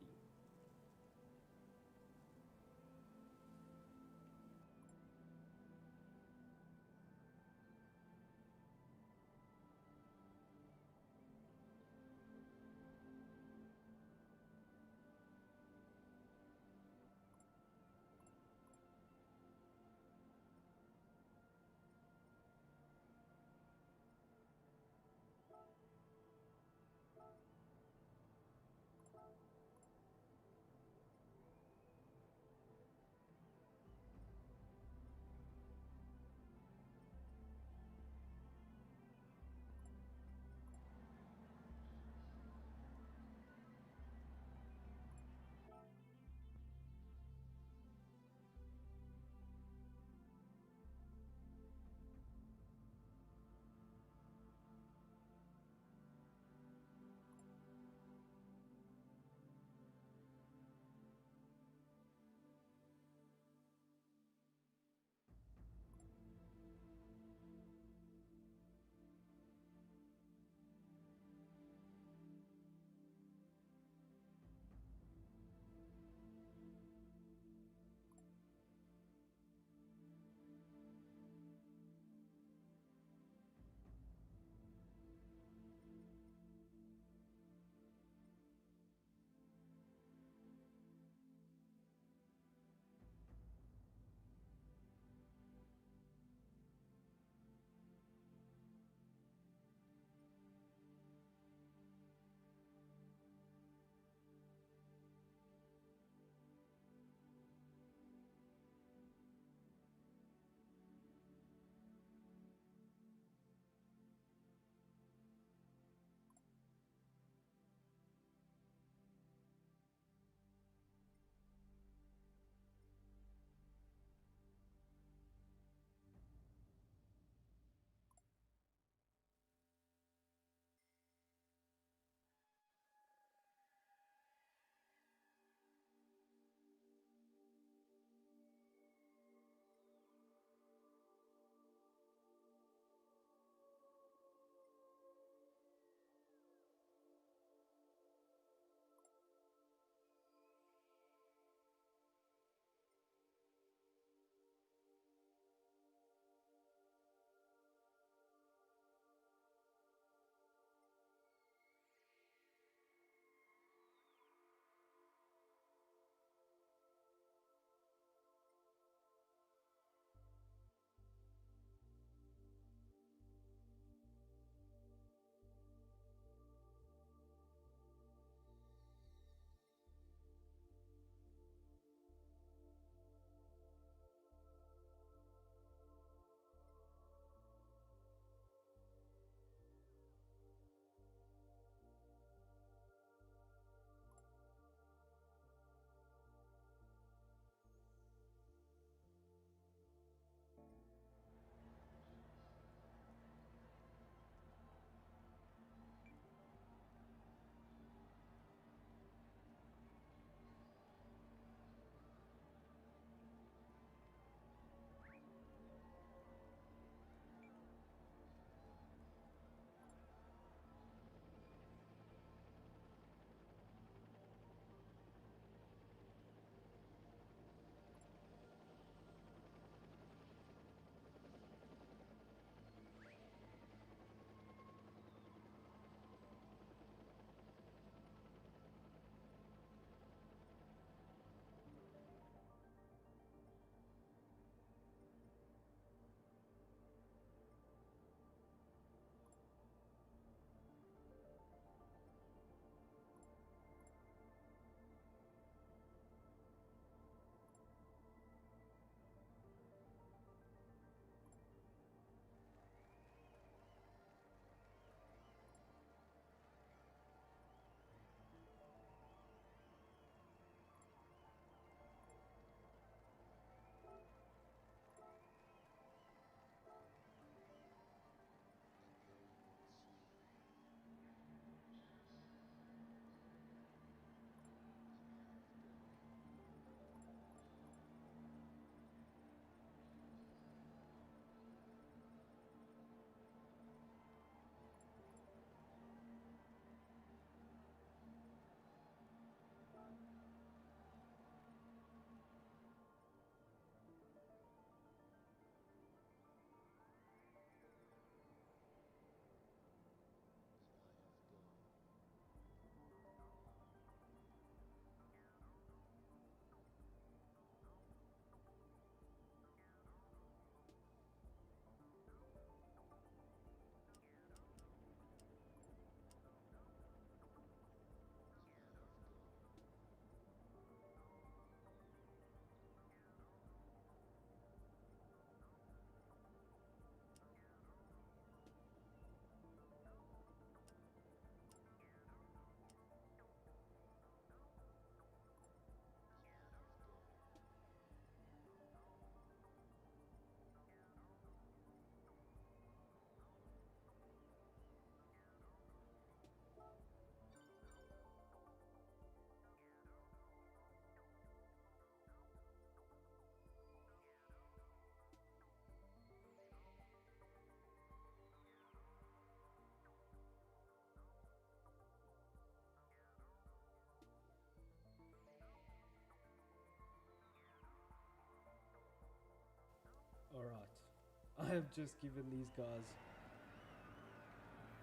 I have just given these guys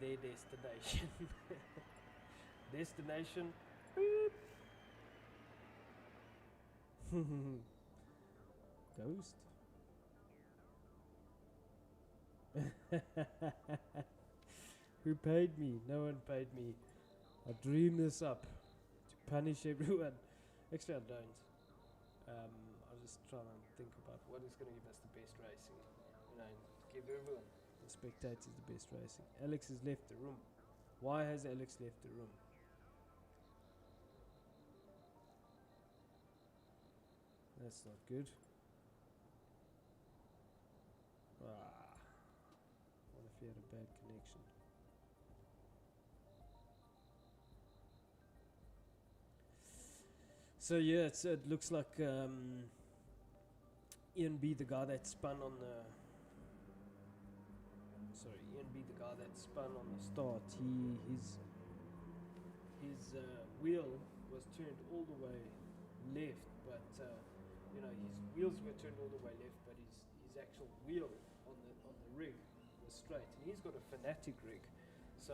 their destination. Destination. Boop. Ghost. Who paid me? No one paid me. I dream this up to punish everyone. Actually, I don't. I'll just try and think about what is going to give us the best racing. You know, give everyone, the spectators, the best racing. Alex has left the room. Why has Alex left the room? That's not good. Ah, what if he had a bad connection? So yeah, it looks like Ian B, the guy that spun on the. Sorry, Ian B, the guy that spun on the start. His wheel was turned all the way left, but you know, his wheels were turned all the way left, but his actual wheel on the rig was straight, and he's got a Fanatic rig, so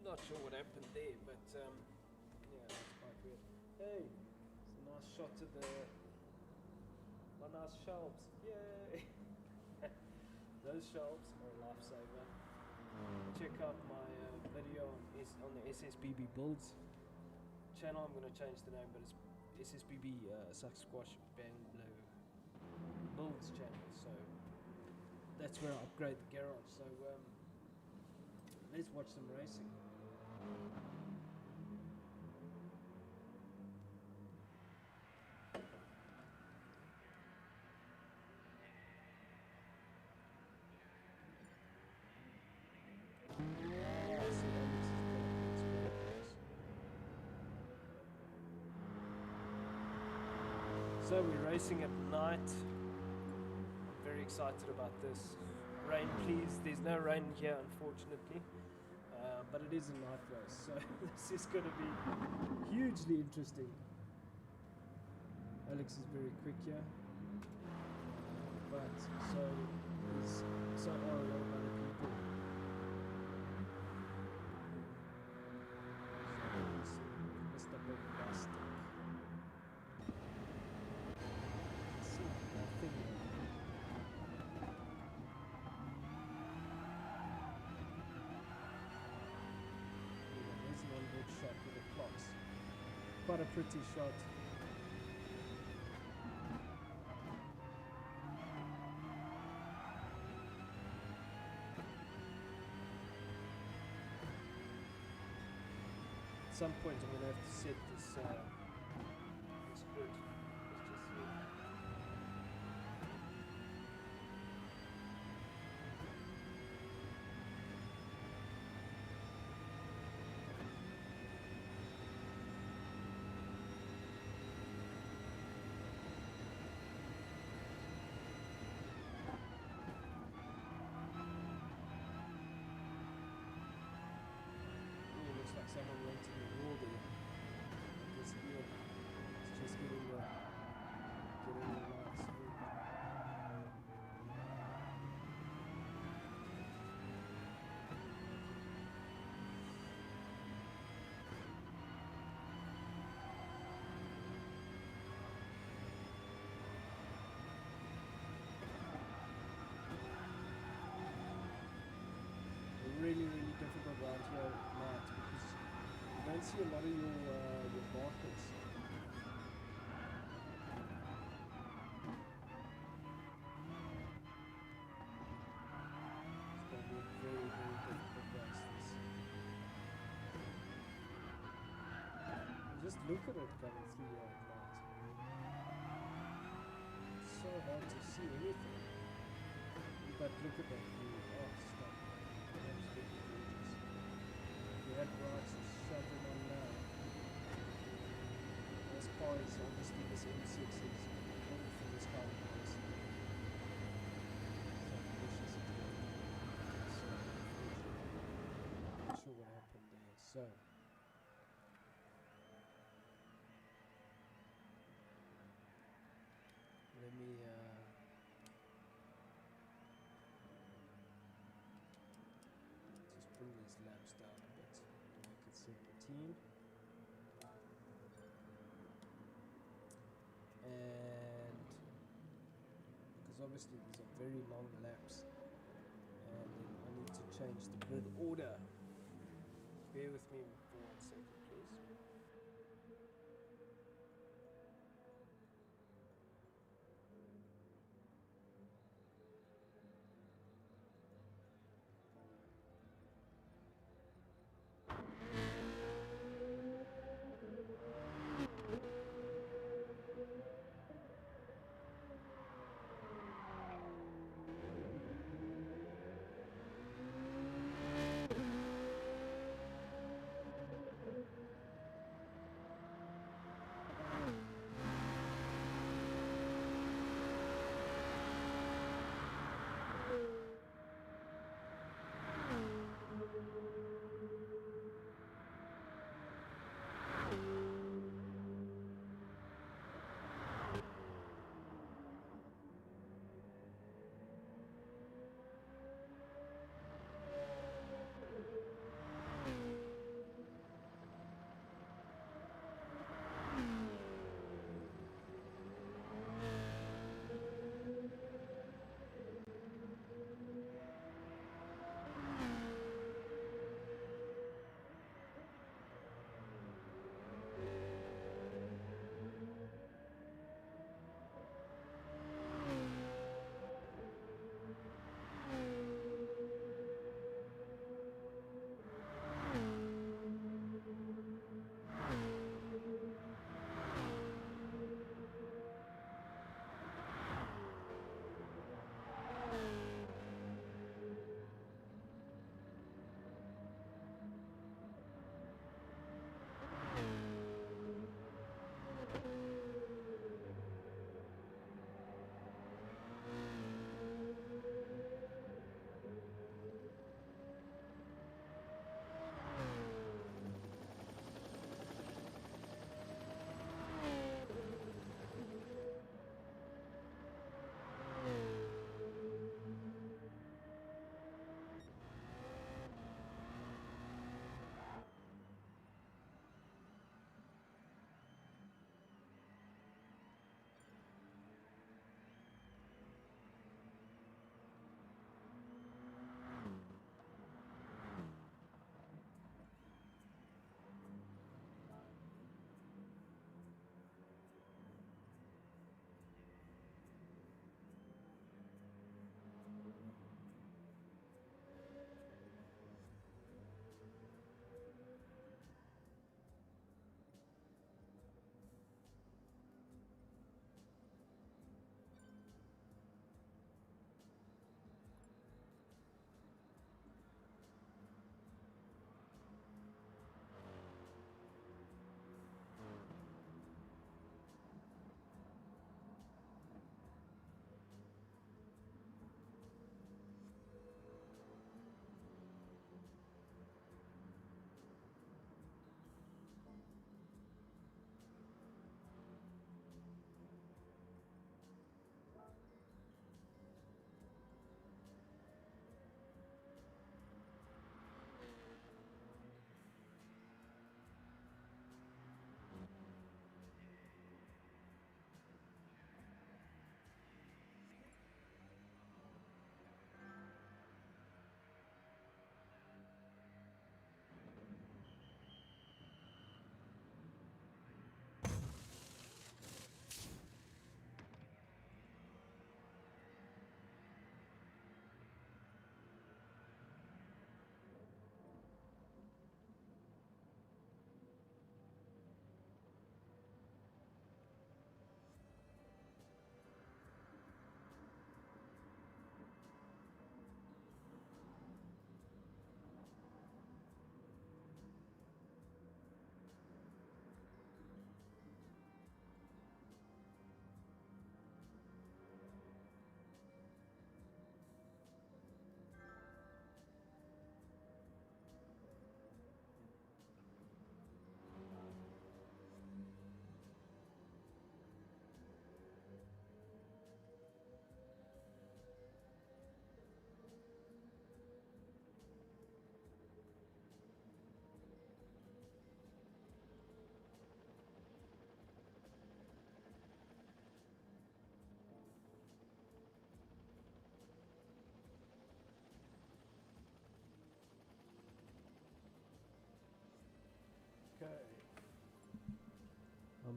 not sure what happened there, but yeah, that's quite weird. Hey, it's a nice shot of my nice shelves. Yay! Those shelves are a lifesaver. Check out my video on the SSBB builds channel. I'm going to change the name, but it's SSBB Suck Squash Bang Blow builds channel. So that's where I upgrade the garage. So let's watch some racing. So we're racing at night. I'm very excited about this. Rain please. There's no rain here unfortunately, but it is a night race, so this is going to be hugely interesting. Alex is very quick here, but so are a lot of other people. So Mr. Bombastic. Nothing. There's an onboard shot with the clocks. Quite a pretty shot. At some point I'm going to have to set this grid. Let's just see. Looks like someone went to the wall there. This wheel. It's just getting the lights. Really difficult round here at night because you don't see a lot of your markers. It's going to be a very difficult race. This. Just look at it coming through here at night. It's so hard to see anything. But look at that view. Oh, stop. Absolutely gorgeous. We had brights and shuttering on now. This car is obviously this M6 is built for this kind of race. So delicious it's going. So not sure what happened there. So let me obviously these are very long laps, and then I need to change the grid order. Bear with me for 1 second, please.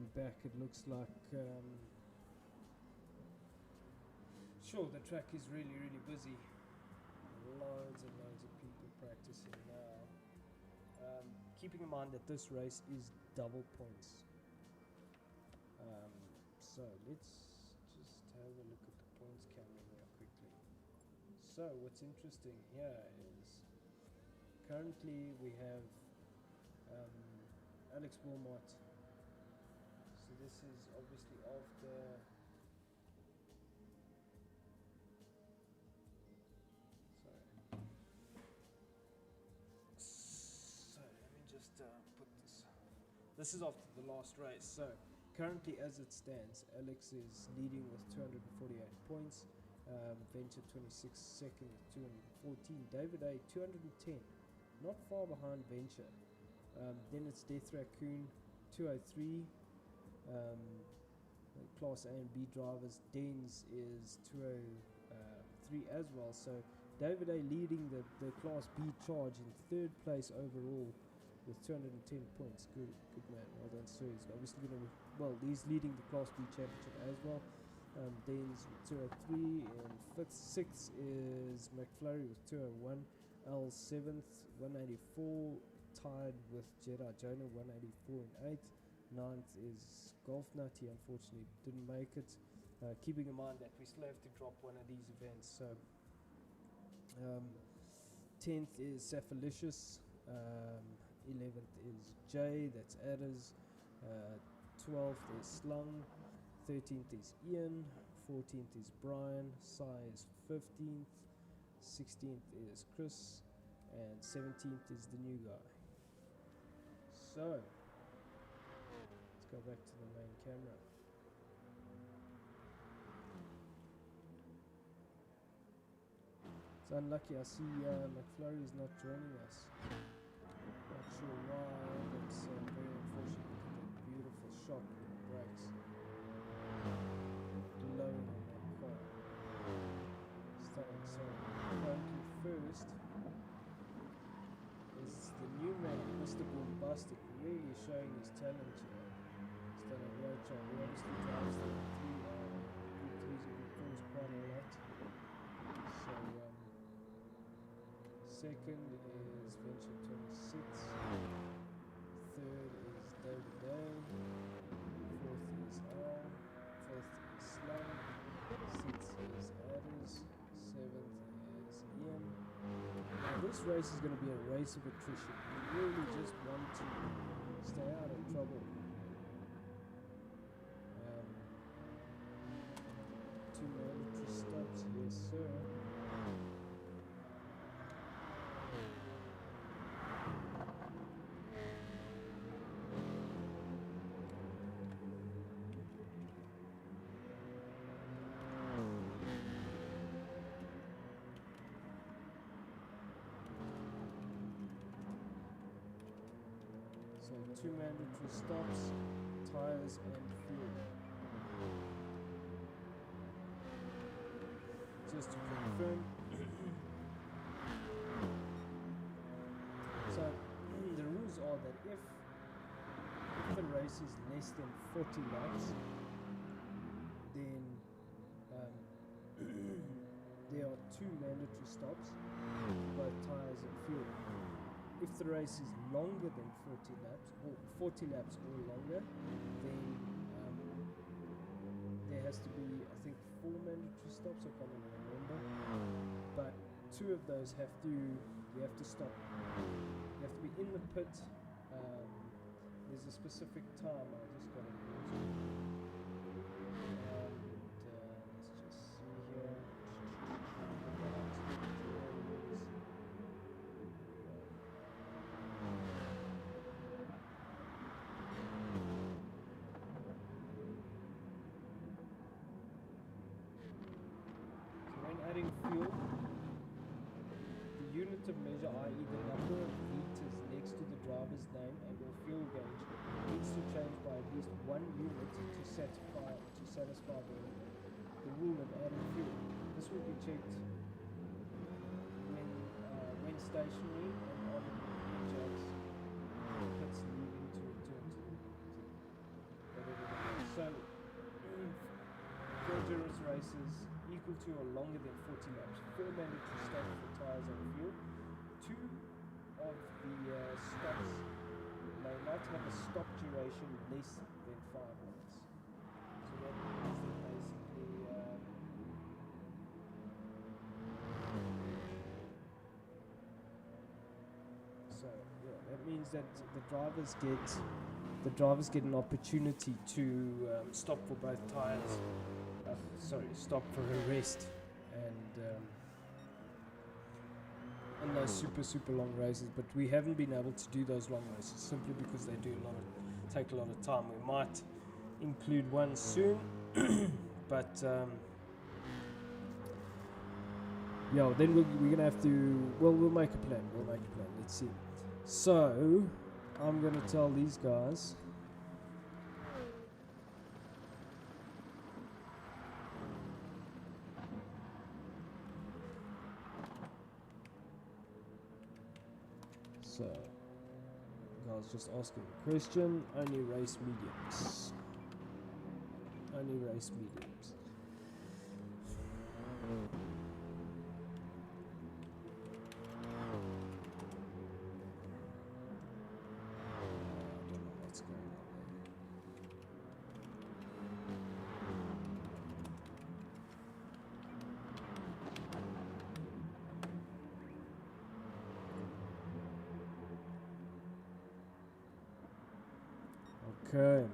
come back, it looks like sure, the track is really busy. Loads and loads of people practicing now. Keeping in mind that this race is double points. So let's just have a look at the points camera here quickly. So what's interesting here is currently we have Alex Wilmot. So this is obviously after. So let me just put this. This is after the last race. So currently, as it stands, Alex is leading with 248 points. Venture 26 second with 214. David A 210, not far behind Venture. Then it's Death Raccoon 203. Class A and B drivers. Dens is 203 as well. So David A leading the Class B charge in third place overall with 210 points. Good man. Well done, sir. He's obviously going to, he's leading the Class B championship as well. Danes with 203, and fifth, sixth is McFlurry with 201. L 7th, 184, tied with Jedi Jonah, 184 and 8th. Ninth is Golf Nut. He unfortunately didn't make it. Keeping in mind that we still have to drop one of these events. So 10th is Saphalicious. 11th is Jay, that's Adders. 12th is Slung. 13th is Ian. 14th is Brian. Sai is 15th. 16th is Chris. And 17th is the new guy. So let's go back to the main camera. It's unlucky, I see McFlurry is not joining us. Not sure why, that's very unfortunate. Look at that beautiful shot with the brakes. Glowing on that car. Stunning. So currently first is the new man, Mr. Bombastic, really showing his talent here. He's done a great job. He obviously drives the Group 3s and Group 4s quite a lot. So second is Venture 26. Third is David Day. Fourth is Al. Fifth is Slung. Sixth is Adders. Seventh is Ian. Now this race is going to be a race of attrition. We really just want to stay out of trouble. 2 mandatory stops, yes sir. So 2 mandatory stops, tires and fuel. Just to confirm. So the rules are that if the race is less than 40 laps, then there are 2 mandatory stops, both tires and fuel. If the race is longer than 40 laps, or 40 laps or longer, then there has to be, I think, 4 mandatory stops, I can't remember, but 2 of those you have to stop. You have to be in the pit. There's a specific time, I just got it. Let's just see here. Adding fuel, the unit of measure, i.e. the number of liters next to the driver's name and or fuel gauge, needs to change by at least 1 unit to satisfy the rule of adding fuel. This will be checked when stationary and on the jacks pits leaving to return to whether races equal to or longer than 40 laps. 4 mandatory stops for tyres on fuel. 2 of the stops may not have a stop duration less than 5 minutes. So that means that basically that means that the drivers get an opportunity to stop for both tyres. Stop for a rest and those super long races. But we haven't been able to do those long races simply because they take a lot of time. We might include one soon, but then we're gonna have to. We'll make a plan. Let's see. So I'm gonna tell these guys. So, guys, just asking a question. Only race mediums. Okay,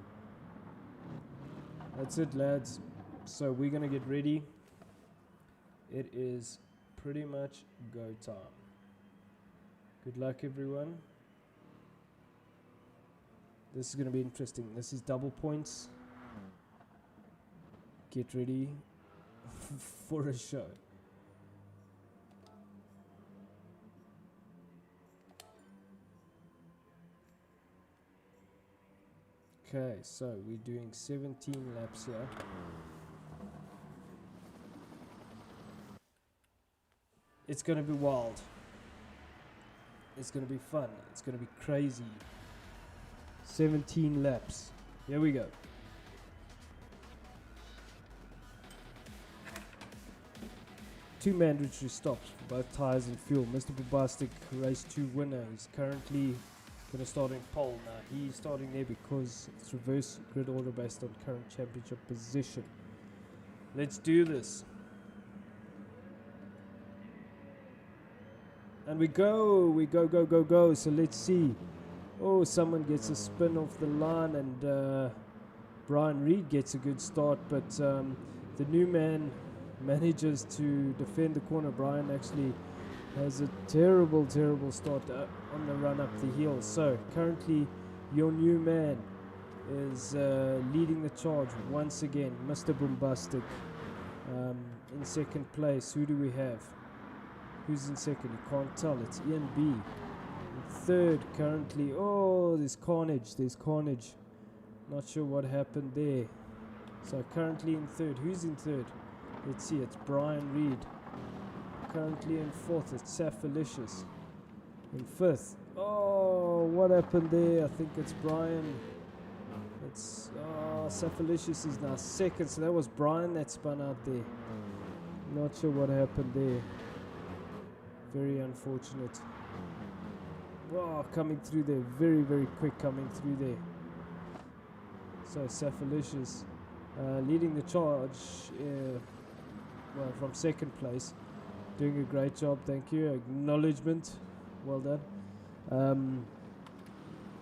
that's it, lads. So we're gonna get ready. It is pretty much go time. Good luck, everyone. This is gonna be interesting. This is double points. Get ready for a show. Okay, so we're doing 17 laps here. It's going to be wild. It's going to be fun. It's going to be crazy. 17 laps. Here we go. Two mandatory stops for both tyres and fuel. Mr. Bombastic, race 2 winner. He's currently going to start in pole now. He's starting there because it's reverse grid order based on current championship position. Let's do this. And we go. So let's see. Oh, someone gets a spin off the line, and Brian Reed gets a good start, but the new man manages to defend the corner. Brian actually has a terrible start on the run up the hill. So currently your new man is leading the charge once again, Mr. Bombastic. In second place, who do we have? Who's in second? You can't tell. It's Ian B. In third currently, oh, there's carnage. Not sure what happened there. So currently in third. Who's in third? Let's see, it's Brian Reed. Currently in fourth, it's Safalicious. In fifth, oh, what happened there? I think it's Brian. Safalicious is now second, so that was Brian that spun out there. Not sure what happened there. Very unfortunate. Wow, coming through there, very quick coming through there. So Safalicious leading the charge, from second place. Doing a great job, thank you. Acknowledgement, well done.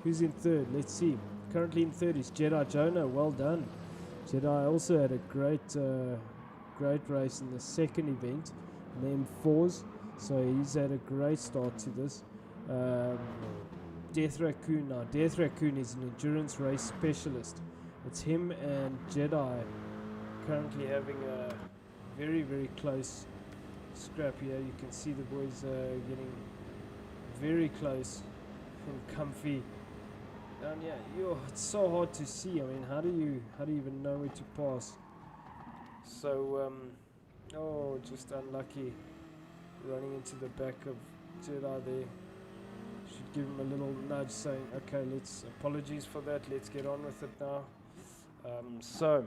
Who's in third? Let's see. Currently in third is Jedi Jonah. Well done. Jedi also had a great race in the second event, in the M4s. So he's had a great start to this. Death Raccoon now. Death Raccoon is an endurance race specialist. It's him and Jedi currently having a very close scrap here. You can see the boys getting very close from Comfy. And it's so hard to see. I mean, how do you even know where to pass? So just unlucky running into the back of Jedi there. Should give him a little nudge saying, okay, apologies for that, let's get on with it now. So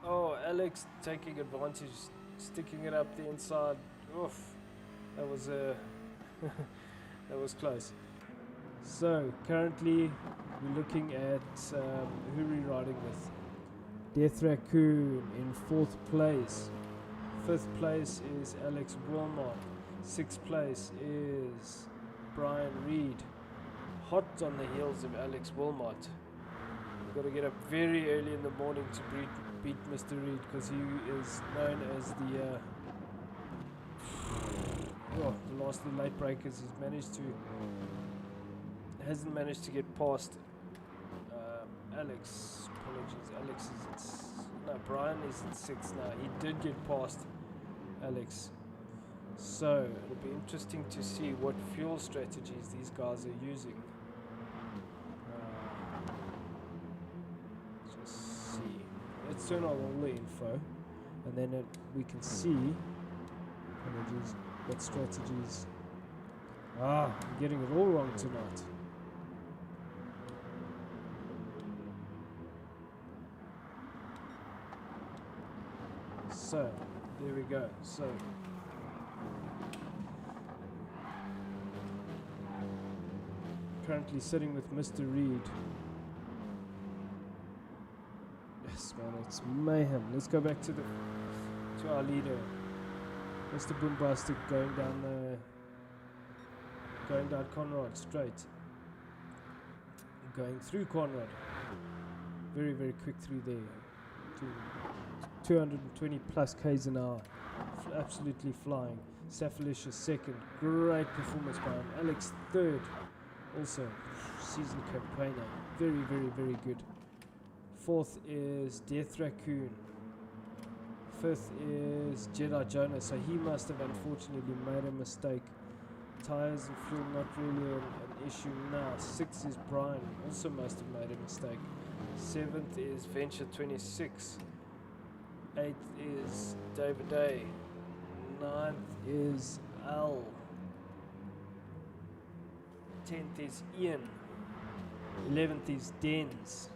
Oh, Alex taking advantage, sticking it up the inside. Oof, that was that was close. So currently we're looking at who we're riding with. Death Raccoon in 4th place. 5th place is Alex Wilmot. 6th place is Brian Reed. Hot on the heels of Alex Wilmot. We've got to get up very early in the morning to beat Mr. Reed, because he is known as the last of the late breakers. Hasn't managed to get past Alex. Apologies. Brian is in 6th now. He did get past Alex. So it'll be interesting to see what fuel strategies these guys are using. Just see. Let's turn on all the info, and then we can see what strategies. I'm getting it all wrong tonight. So, there we go. So, currently sitting with Mr. Reed. Yes, man, it's mayhem. Let's go back to our leader, Mr. Boombastic, going down Conrad straight, going through Conrad. Very, very quick through there. 220 plus k's an hour, absolutely flying. Safalicious 2nd, great performance by him. Alex 3rd, also seasoned campaigner, very, very, very good. 4th is Death Raccoon. 5th is Jedi Jonah, so he must have unfortunately made a mistake. Tires and fuel not really an issue now. 6th is Brian, also must have made a mistake. 7th is Venture 26. 8th is David Day. 9th is Al. 10th is Ian. 11th is Dens.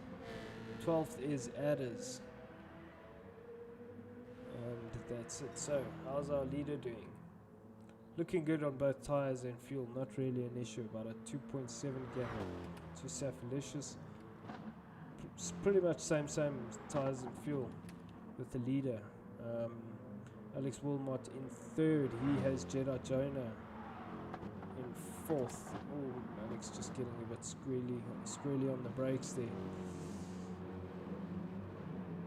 12th is Adders. And that's it. So, how's our leader doing? Looking good on both tires and fuel. Not really an issue. About a 2.7 gap to Safalicious. Pretty much same tires and fuel with the leader. Alex Wilmot in 3rd. He has Jedi Jonah in 4th. Oh, Alex just getting a bit squirrely on the brakes there.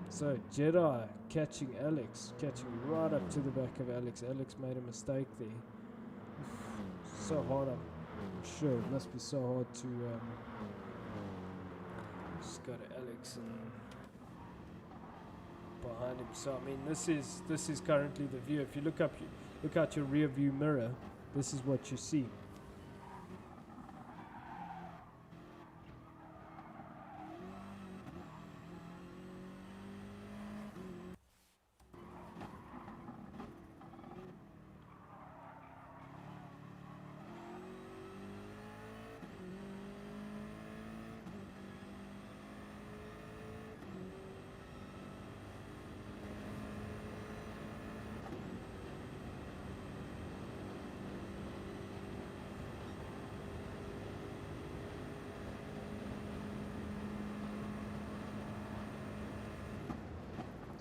So Jedi catching right up to the back of Alex. Alex made a mistake there. So hard, I'm sure it must be so hard to just go to Alex and behind him. So I mean, this is currently the view. If you look out your rear view mirror, this is what you see.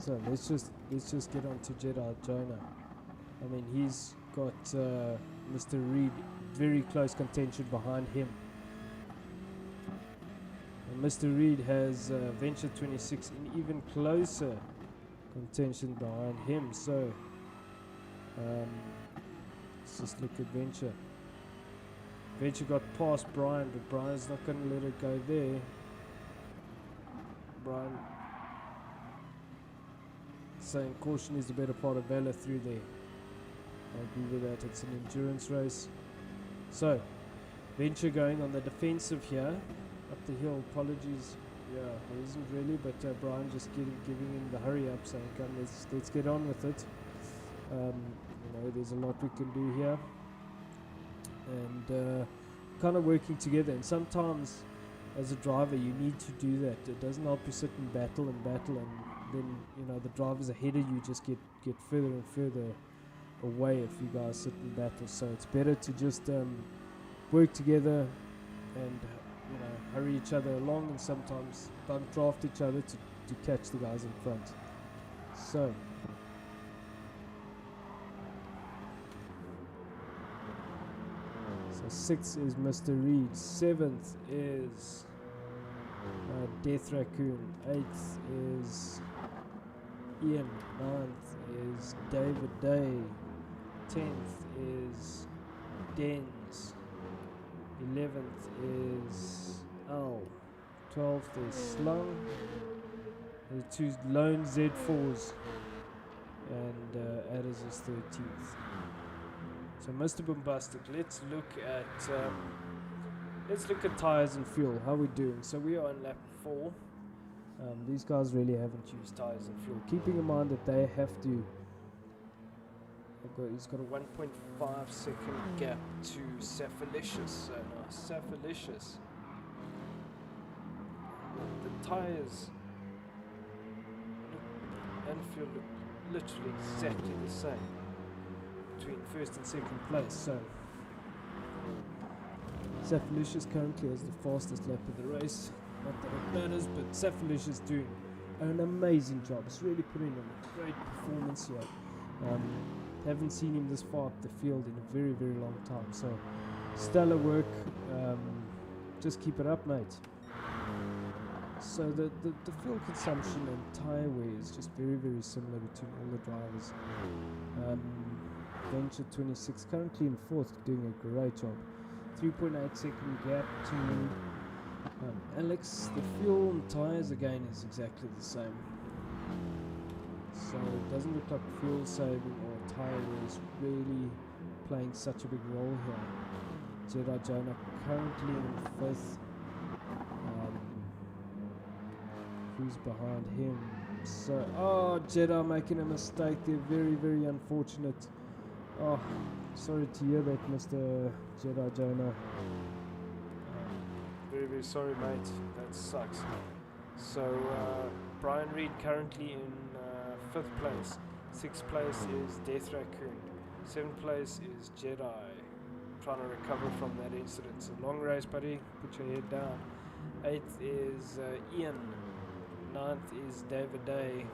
So let's just get on to Jedi Jonah. I mean, he's got Mr. Reed very close contention behind him. And Mr. Reed has Venture 26 in even closer contention behind him. So let's just look at Venture. Venture got past Brian, but Brian's not going to let it go there. Brian saying caution is the better part of valor through there. I agree with that. It's an endurance race. So Venture going on the defensive here up the hill. Apologies, there isn't really, but Brian just giving him the hurry up, saying come, let's get on with it. There's a lot we can do here, and kind of working together. And sometimes as a driver you need to do that. It doesn't help you sit and battle and then you know the drivers ahead of you just get further and further away if you guys sit in battle. So it's better to just work together and you know hurry each other along, and sometimes don't draft each other to catch the guys in front. So sixth is Mr. Reed, seventh is Death Raccoon, eighth is Ian, ninth is David Day, 10th is Dens, 11th is Al, 12th is Slung, the two lone Z4s, and Adders is 13th. So Mr. Bombastic, let's look at tyres and fuel. How we doing? So we are on lap 4. These guys really haven't used tyres and fuel. Keeping in mind that they have to. He's got a 1.5 second gap to Saphalicious. So now Saphalicious. The tyres and fuel look literally exactly the same between first and second place. So Saphalicious currently has the fastest lap of the race. Not that it matters, but Saphalicious doing an amazing job. He's really putting in a great performance here. Haven't seen him this far up the field in a very, very long time. So stellar work. Just keep it up, mate. So the fuel consumption and tyre wear is just very, very similar between all the drivers. Venture 26 currently in 4th, doing a great job. 3.8 second gap to Alex. The fuel and tyres again is exactly the same. So it doesn't look like fuel saving or tyre wear is really playing such a big role here. Jedi Jonah currently in 5th. Who's behind him? So, Jedi making a mistake there. Very, very unfortunate. Oh, sorry to hear that, Mr. Jedi Jonah. Very, very sorry, mate. That sucks. So, Brian Reed currently in 5th place. 6th place is Death Raccoon. 7th place is Jedi. Trying to recover from that incident. It's a long race, buddy. Put your head down. 8th is Ian. 9th is David Day.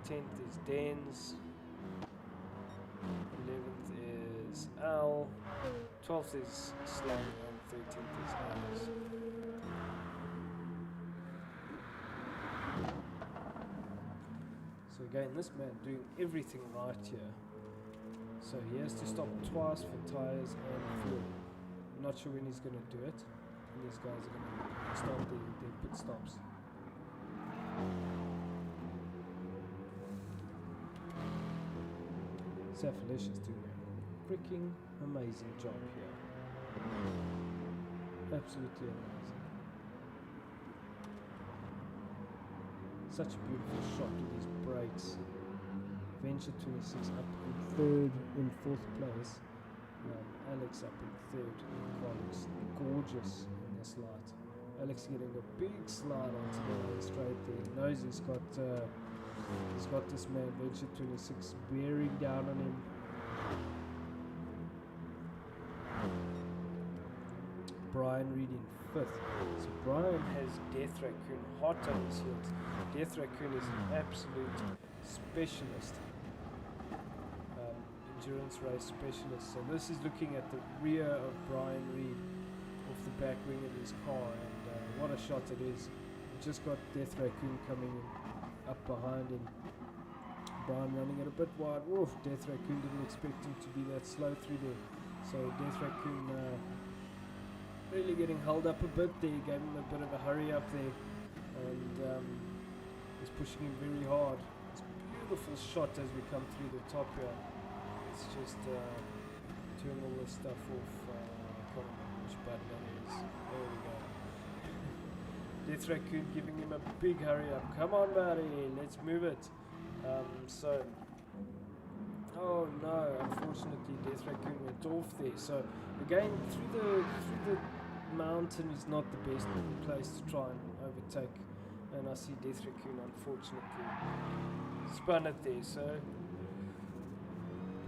10th is Dens. 11th is Al. 12th is Slung, and 13th is Alice. So again, this man doing everything right here. So he has to stop twice for tyres and fuel. I'm not sure when he's going to do it. And these guys are going to start their pit stops. Saphalicious doing a freaking amazing job here. Absolutely amazing. Such a beautiful shot with these brakes. Venture 26 up in 4th place. Alex up in 3rd. Looks gorgeous in this light. Alex getting a big slide onto the main straight there. He knows he's got this man Venture 26 bearing down on him. Brian Reed in 5th. So Brian has Death Raccoon hot on his heels. Death Raccoon is an absolute specialist. Endurance race specialist. So this is looking at the rear of Brian Reed off the back wing of his car, and what a shot it is. Just got Death Raccoon coming in up behind him. Brian running it a bit wide. Oof, Death Raccoon didn't expect him to be that slow through there. So Death Raccoon really getting held up a bit there. Gave him a bit of a hurry up there, and he's pushing him very hard. It's a beautiful shot as we come through the top here. It's just turn all this stuff off. I can't remember which button that is. There we go. Death Raccoon giving him a big hurry up. Come on, buddy, let's move it. Oh no, unfortunately Death Raccoon went off there. So again, through the mountain is not the best place to try and overtake And I see Death Raccoon unfortunately spun it there, so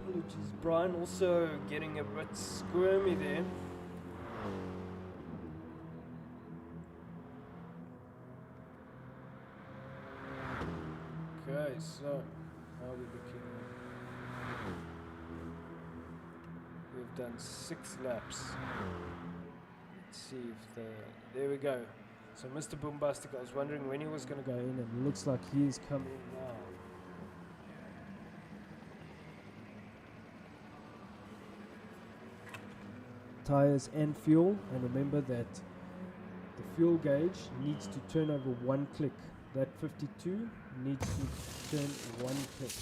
apologies. Brian also getting a bit squirmy there. Okay, so how are we looking? We've done 6 laps. Let's see if there we go. So Mr. Boombastic, I was wondering when he was going to go in, and it looks like he is coming now. Tires and fuel, and remember that the fuel gauge needs to turn over 1 click. That 52 needs to turn 1 click.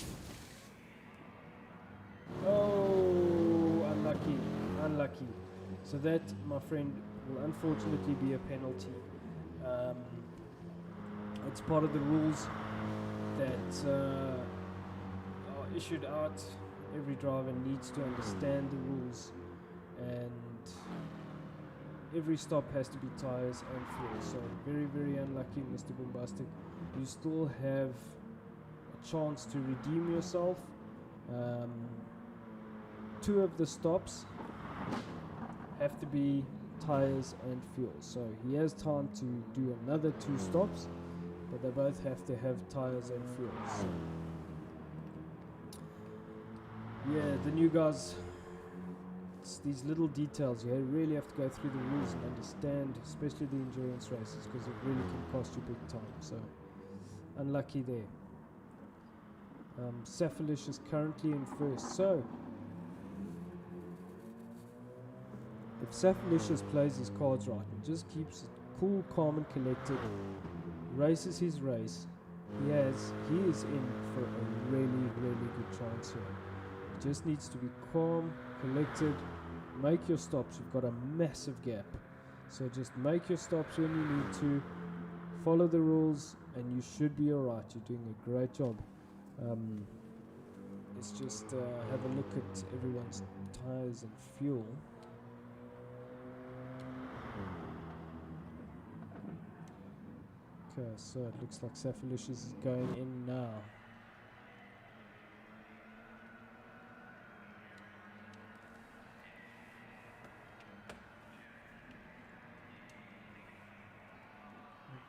Oh, unlucky. So that, my friend, will unfortunately be a penalty. It's part of the rules that are issued out. Every driver needs to understand the rules, and every stop has to be tires and fuel. So very, very unlucky, Mr. Boombastic. You still have a chance to redeem yourself. 2 of the stops have to be tires and fuel, so he has time to do another 2 stops, but they both have to have tires and fuel. So yeah, the new guys, it's these little details you really have to go through the rules and understand, especially the endurance races, because it really can cost you big time. So unlucky there. Cephalish is currently in first, so if Cephalicious plays his cards right and just keeps it cool, calm and collected, races his race, he is in for a really, really good chance here. He just needs to be calm, collected, make your stops. You've got a massive gap, so just make your stops when you need to, follow the rules, and you should be alright. You're doing a great job. Let's just have a look at everyone's tires and fuel. Okay, so it looks like Cephalicious is going in now.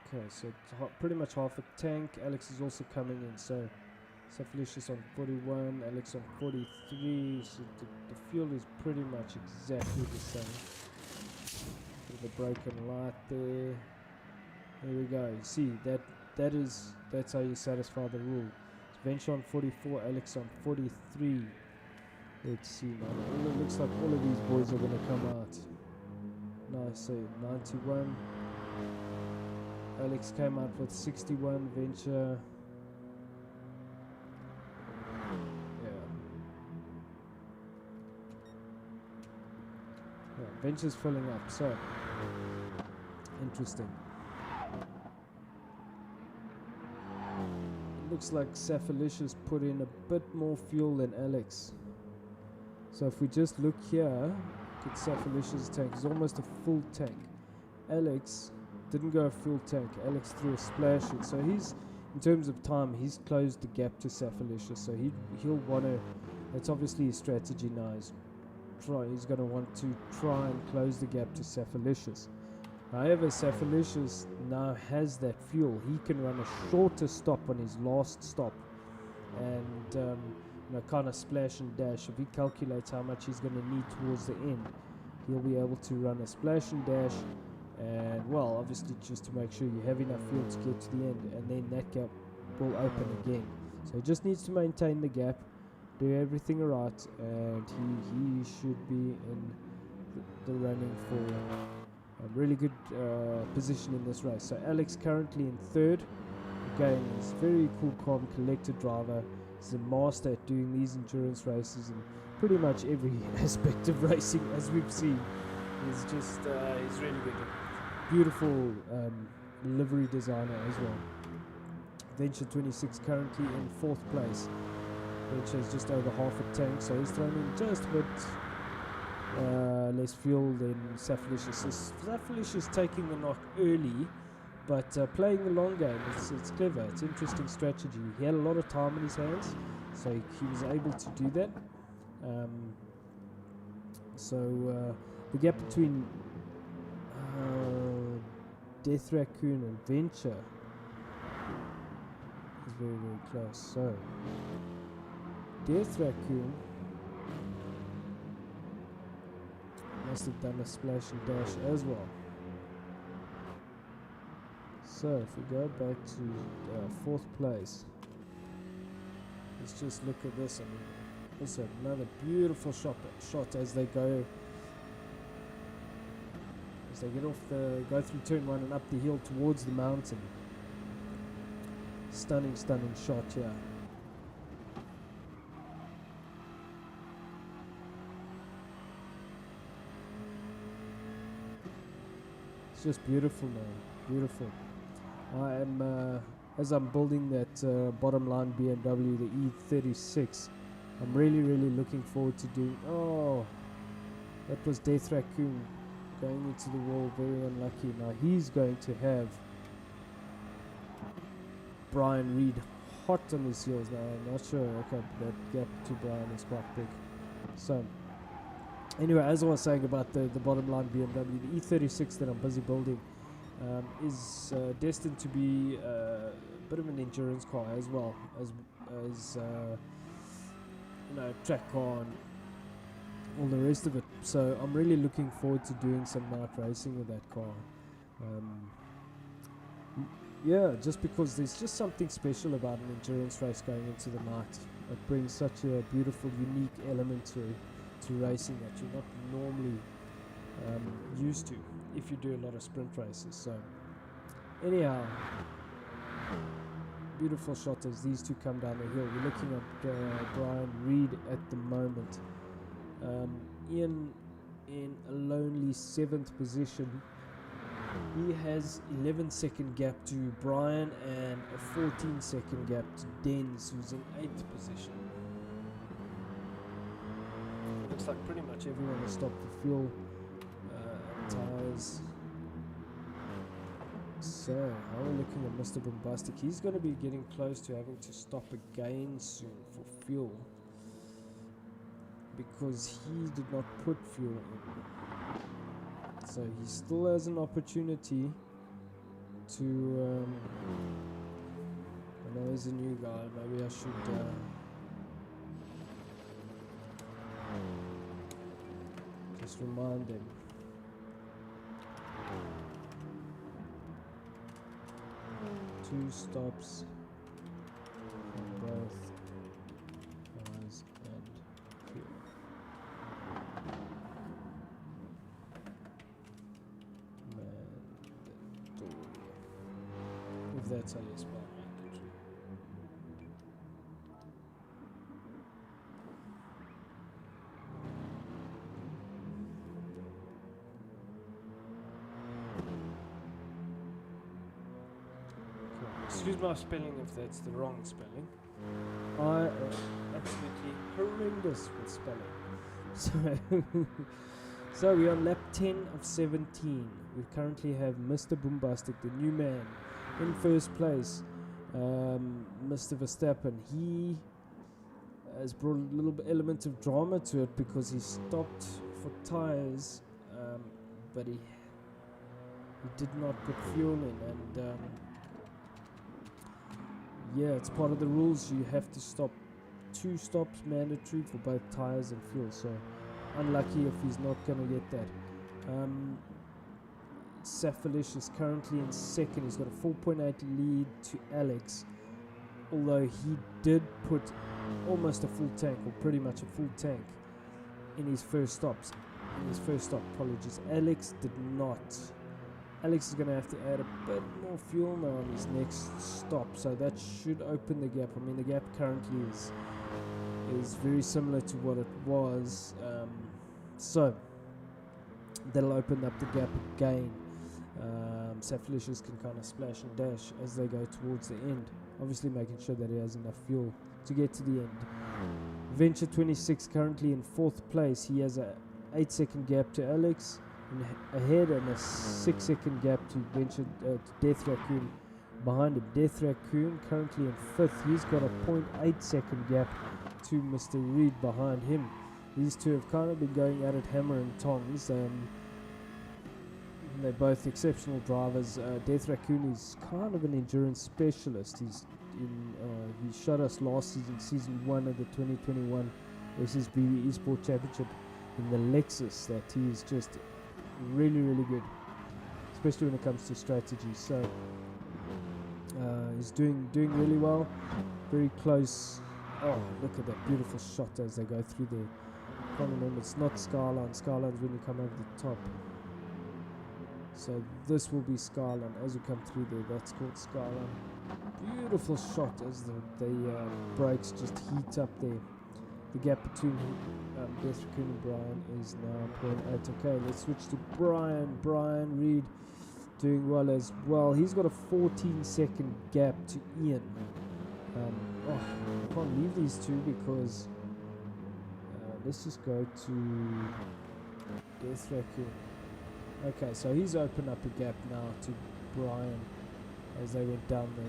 Okay, so it's pretty much half a tank. Alex is also coming in, so Cephalicious on 41, Alex on 43, so the fuel is pretty much exactly the same. With a broken light there. There we go. You see, that's how you satisfy the rule. It's Venture on 44, Alex on 43. Let's see, man. It looks like all of these boys are going to come out. Nice, so 91. Alex came out with 61, Venture. Yeah, Venture's filling up, so interesting. Looks like Cephalicious put in a bit more fuel than Alex. So if we just look here, look at Cephalicious' tank, it's almost a full tank. Alex didn't go a full tank. Alex threw a splash in. So he's, in terms of time, he's closed the gap to Cephalicious. So he'll want to, that's obviously his strategy now. He's going to want to try and close the gap to Cephalicious. However, Cephalicious now has that fuel. He can run a shorter stop on his last stop and kind of splash and dash. If he calculates how much he's going to need towards the end, he'll be able to run a splash and dash, and well, obviously just to make sure you have enough fuel to get to the end, and then that gap will open again. So he just needs to maintain the gap, do everything right, and he should be in the running for a really good position in this race. So Alex currently in third. Again, he's a very cool, calm, collected driver. He's a master at doing these endurance races and pretty much every aspect of racing, as we've seen. He's just, he's really good. Beautiful livery designer as well. Venture 26 currently in fourth place. Venture is just over half a tank, so he's thrown in just a bit less fuel than Cephalicious. So Cephalicious taking the knock early, But playing the long game, it's clever. It's interesting strategy. He had a lot of time in his hands, so he was able to do that. So the gap between Death Raccoon and Venture is very, very close. So Death Raccoon must have done a splash and dash as well. So if we go back to 4th place, let's just look at this. I mean, also another beautiful shot as they go, as they go through turn 1 and up the hill towards the mountain. Stunning shot here. It's just beautiful, man. Beautiful. I am, as I'm building that bottom line BMW, the E36, I'm really looking forward to doing. Oh, that was Death Raccoon going into the wall, very unlucky. Now he's going to have Brian Reed hot on his heels now. I'm not sure. Okay, that gap to Brian is quite big. So anyway, as I was saying about the bottom line BMW, the E36 that I'm busy building is destined to be a bit of an endurance car as well as track car and all the rest of it. So I'm really looking forward to doing some night racing with that car. Yeah, just because there's just something special about an endurance race going into the night. It brings such a beautiful, unique element to racing that you're not normally used to if you do a lot of sprint races. So anyhow, beautiful shot as these two come down the hill. We're looking at Brian Reed at the moment. Ian in a lonely 7th position. He has 11-second gap to Brian and a 14-second gap to Denz, who's in 8th position. Looks like pretty much everyone has stopped for fuel, tires. So, how are we looking at Mr. Bombastic? He's going to be getting close to having to stop again soon for fuel, because he did not put fuel in. So he still has an opportunity to I know he's a new guy, maybe I should just remind him. Two stops from both cars and fuel. If that's how you spell mandatory. Excuse my spelling if that's the wrong spelling. I am absolutely horrendous with spelling. So we're on lap 10 of 17. We currently have Mr. Bombastic, the new man, in first place. Mr. Verstappen, he has brought a little element of drama to it because he stopped for tires, but he did not put fuel in, and yeah, it's part of the rules. You have to stop 2 stops mandatory for both tires and fuel. So unlucky if he's not going to get that. Safalish is currently in second. He's got a 4.8 lead to Alex, although he did put almost a full tank, or pretty much a full tank, in his first stops. In his first stop, apologies. Alex did not. Alex is going to have to add a bit more fuel now on his next stop, so that should open the gap. I mean, the gap currently is very similar to what it was, so that'll open up the gap again. Safalicious can kind of splash and dash as they go towards the end, obviously making sure that he has enough fuel to get to the end. Venture 26 currently in 4th place. He has a 8-second gap to Alex. ahead, and a 6-second gap to Death Raccoon behind him. Death Raccoon currently in 5th. He's got a 0.8 second gap to Mr. Reed behind him. These two have kind of been going at it hammer and tongs. They're both exceptional drivers. Death Raccoon is kind of an endurance specialist. He shot us last season 1 of the 2021 SSBB Esports Championship in the Lexus. That he is just really, really good, especially when it comes to strategy. So he's doing really well. Very close. Oh, look at that beautiful shot as they go through there. I can't remember, it's not Skyline. Skyline's when you come over the top. So this will be Skyline as you come through there. That's called Skyline. Beautiful shot as the brakes just heat up there. The gap between Death Raccoon and Brian is now 0.8. Okay, let's switch to Brian. Brian Reed doing well as well. He's got a 14-second gap to Ian. I can't leave these two because let's just go to Death Raccoon. Okay, so he's opened up a gap now to Brian as they went down the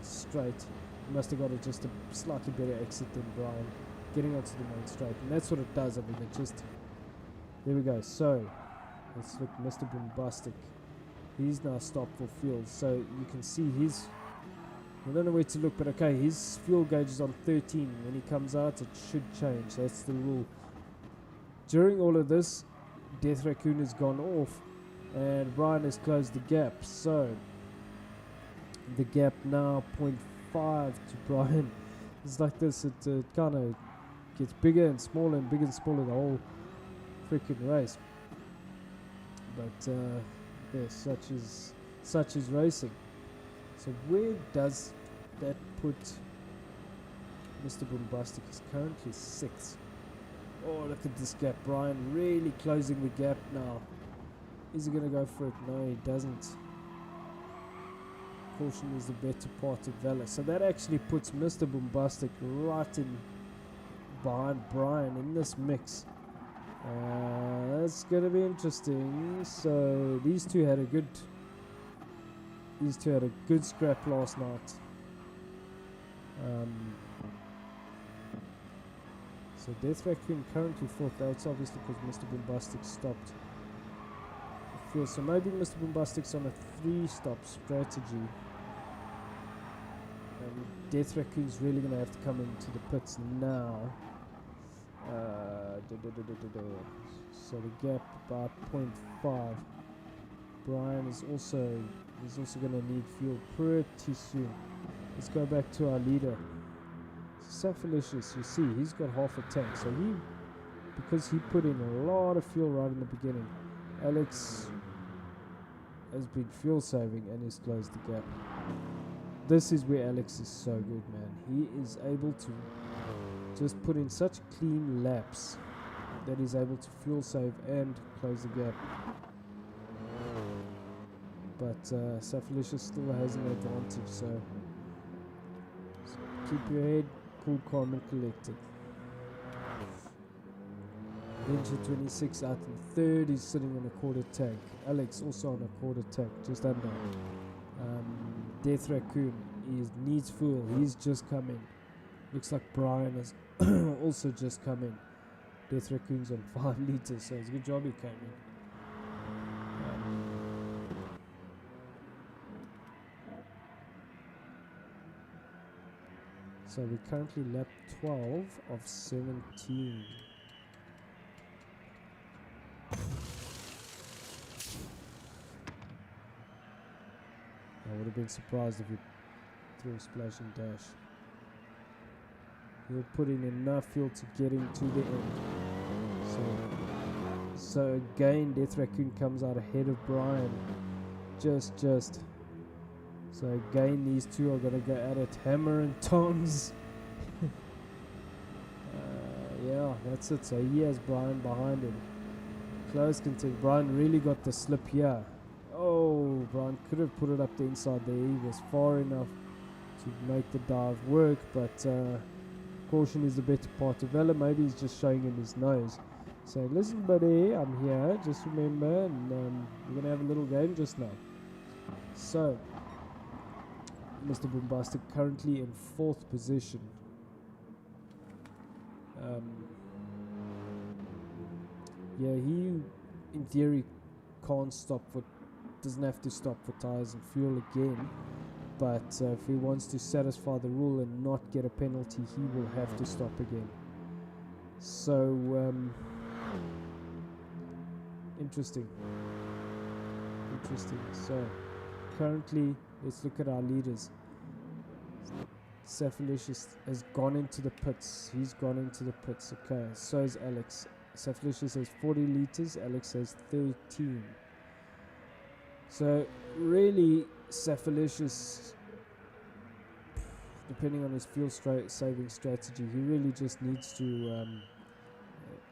straight. He must have got just a slightly better exit than Brian, getting onto the main straight, and that's what it does. I mean, it just, there we go. So let's look, Mr. Bombastic. He's now stopped for fuel, so you can see I don't know where to look, but okay, his fuel gauge is on 13. When he comes out, it should change. That's the rule. During all of this, Death Raccoon has gone off and Brian has closed the gap. So the gap now 0.5 to Brian. It's like this. It kind of gets bigger and smaller and bigger and smaller the whole freaking race. But yeah, such is racing. So where does that put Mr. Bombastic? Is currently 6th. Oh, look at this gap. Brian really closing the gap now. Is he going to go for it? No, he doesn't. Caution is the better part of valor. So that actually puts Mr. Bombastic right in behind Brian in this mix. That's going to be interesting. So these two had a good scrap last night. So Death Raccoon currently 4th. That's obviously because Mr. Bombastic stopped. So maybe Mr. Bombastic's on a 3-stop strategy. Death Raccoon's really going to have to come into the pits now. So the gap about 0.5. Brian is also going to need fuel pretty soon. Let's go back to our leader. Safalicious, you see, he's got half a tank. So because he put in a lot of fuel right in the beginning, Alex has been fuel saving and he's closed the gap. This is where Alex is so good, man. He is able to just put in such clean laps that he's able to fuel save and close the gap. But Safalicious still has an advantage, so keep your head cool, calm and collected. Venture 26 out in 3rd. He's sitting on a quarter tank. Alex also on a quarter tank, just under. Death Raccoon needs fuel. He's just come in. Looks like Brian has also just come in. Death Raccoon's on 5 liters, so it's a good job he came in. So we're currently lap 12 of 17. I would have been surprised if he threw a splash and dash. He'll put in enough fuel to get him to the end. So again, Death Raccoon comes out ahead of Brian. Just. So again, these two are going to go at it hammer and tongs. Yeah, that's it. So he has Brian behind him. Close contest. Brian really got the slip here. Oh, Brian could have put it up the inside there. He was far enough to make the dive work, but caution is the better part of valor. Maybe he's just showing him his nose. Say, listen, buddy, I'm here. Just remember, and we're going to have a little game just now. So, Mr. Bombastic currently in 4th position. Yeah, he, in theory, can't stop for, doesn't have to stop for tires and fuel again. But if he wants to satisfy the rule and not get a penalty, he will have to stop again. So, interesting. So, currently, let's look at our leaders. Cephalicious has gone into the pits. He's gone into the pits. Okay, so is Alex. Cephalicious has 40 liters. Alex has 13. So, really, Cephalicious, depending on his fuel saving strategy, he really just needs to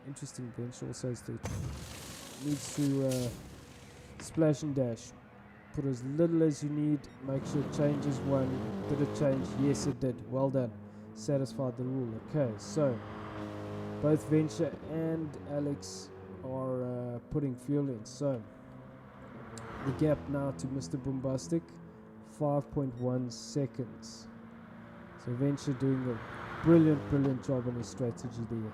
interesting bench also is that needs to splash and dash, put as little as you need, make sure it changes one. Did it change? Yes, it did. Well done, satisfied the rule. Okay, so both Venture and Alex are putting fuel in. So the gap now to Mr. Bombastic, 5.1 seconds. So Venture doing a brilliant job on his strategy there.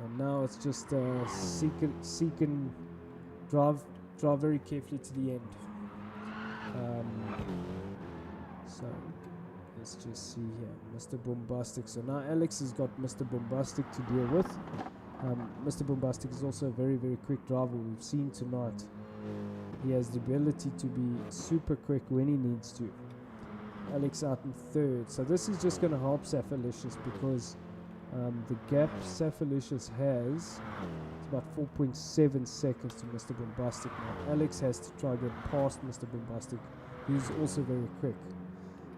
And now it's just seek and drive very carefully to the end. So let's just see here, Mr. Bombastic. So now Alex has got Mr. Bombastic to deal with. Mr. Bombastic is also a very quick driver. We've seen tonight he has the ability to be super quick when he needs to. Alex out in 3rd. So this is just going to help Cephalicious because the gap Cephalicious has, it's about 4.7 seconds to Mr. Bombastic now. Alex has to try to get past Mr. Bombastic, who's also very quick.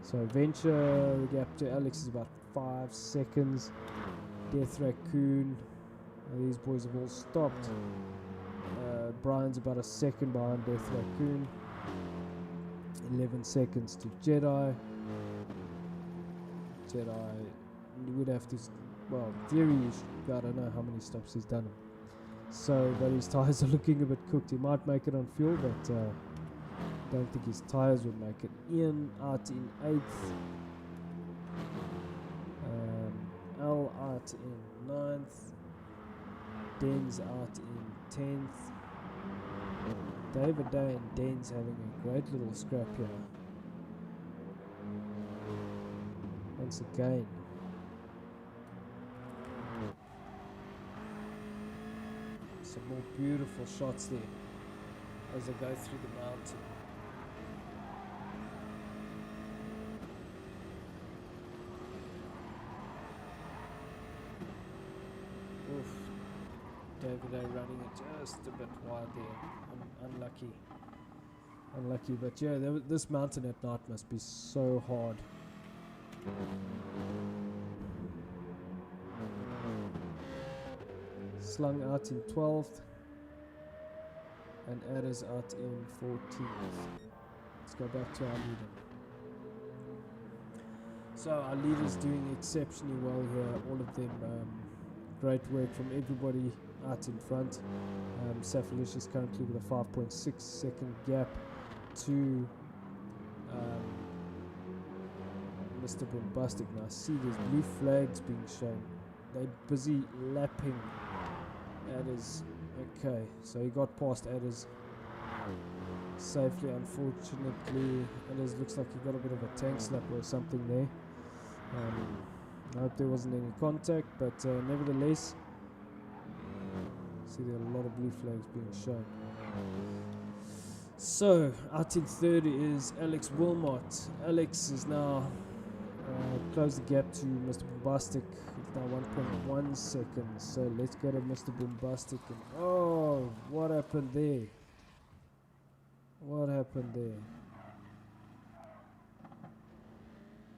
So Venture, the gap to Alex is about 5 seconds. Death Raccoon, these boys have all stopped. Brian's about a second behind Death Raccoon. 11 seconds to Jedi. Would have to, well, in theory, I don't know how many stops he's done. So, but his tires are looking a bit cooked. He might make it on fuel, but don't think his tires would make it. Ian out in 8th. Al out in 9th. Den's out in 10th. David Day and Den's having a great little scrap here. Once again. Some more beautiful shots there as they go through the mountain. Oof. David Day running it just a bit wide there. Unlucky, but yeah, this mountain at night must be so hard. Slung out in 12th and Adders out in 14th. Let's go back to our leader. So our leader's doing exceptionally well here, all of them. Great work from everybody out in front. Cephalicious currently with a 5.6 second gap to Mr. Bombastic. Now see there's blue flags being shown. They're busy lapping Adders. Okay, so he got past Adders safely. Unfortunately, Adders looks like he got a bit of a tank slap or something there. I hope there wasn't any contact, but nevertheless, see there are a lot of blue flags being shown. So out in 3rd is Alex Wilmot. Alex is now closed the gap to Mr. Bombastic. It's now 1.1 seconds. So let's go to Mr. Bombastic. And oh, what happened there?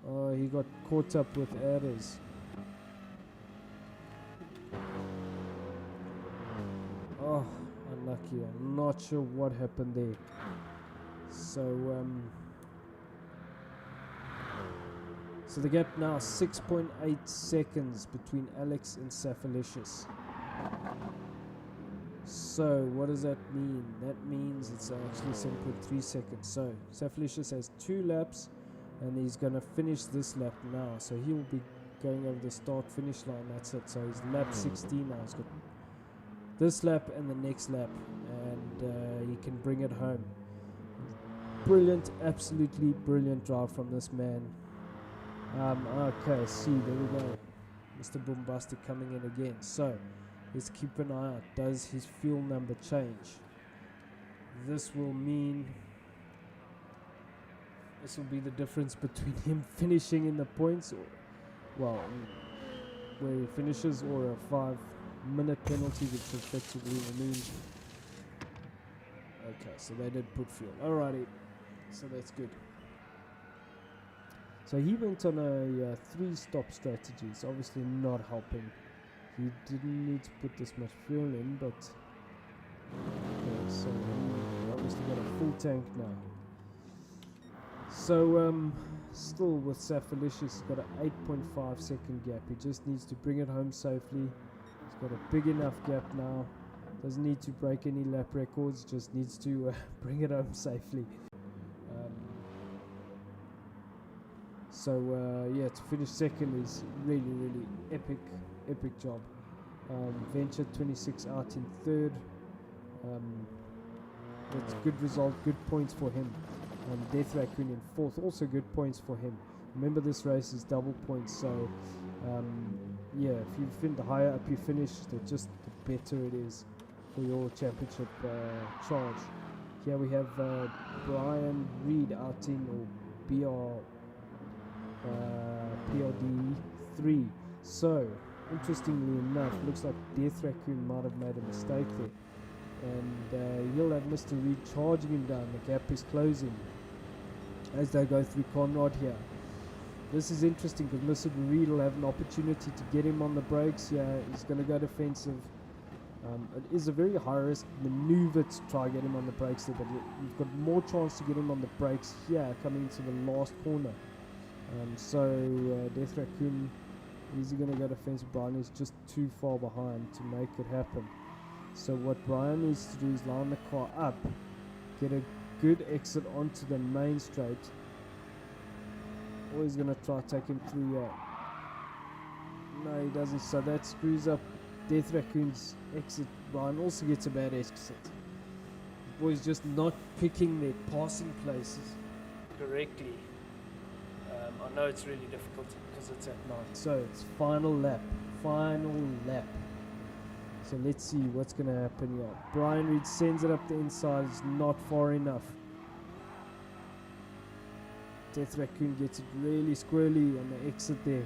Oh, he got caught up with Adders. Oh, unlucky. I'm not sure what happened there. So the gap now 6.8 seconds between Alex and Cephalicious. So what does that mean? That means it's actually 7.3 seconds. So Safalicious has 2 laps, and he's going to finish this lap now. So he will be going over the start finish line. That's it. So he's lap 16 now. He's got this lap and the next lap, and he can bring it home. Brilliant, absolutely brilliant drive from this man. Okay, see, there we go. Mr. Bombastic coming in again. So let's keep an eye out. Does his fuel number change? This will mean this will be the difference between him finishing in the points, or, well, where he finishes, or a 5-minute penalty, which effectively will mean. Okay, so they did put fuel. Alrighty, so that's good. So he went on a 3-stop strategy. It's obviously not helping. He didn't need to put this much fuel in, but okay, so he obviously got a full tank now. So still with Safalicious, he's got an 8.5 second gap. He just needs to bring it home safely. He's got a big enough gap now. Doesn't need to break any lap records, just needs to bring it home safely. So yeah, to finish second is really epic job. Venture 26 out in third. That's a good result, good points for him. Death Raccoon in fourth, also good points for him. Remember, this race is double points, so yeah, if you the higher up you finish, just the better it is for your championship charge. Here we have Brian Reed out in PRD 3. So interestingly enough, looks like Death Raccoon might have made a mistake there, and he'll have Mr. Reed charging him down. The gap is closing as they go through Conrad here. This is interesting because Mr. Reed will have an opportunity to get him on the brakes. Yeah, he's going to go defensive. It is a very high risk maneuver to try and get him on the brakes there, but you've got more chance to get him on the brakes here coming into the last corner. So Death Raccoon, is he going to go defensive? Brian is just too far behind to make it happen. So what Brian needs to do is line the car up, get a good exit onto the main straight, or he's going to try to take him through here. No, he doesn't, so that screws up Death Raccoon's exit. Brian also gets a bad exit. The boys just not picking their passing places correctly. I know it's really difficult because it's at night. So it's final lap. So let's see what's going to happen here. Brian Reed sends it up the inside. It's not far enough. Death Raccoon gets it really squirrely on the exit there.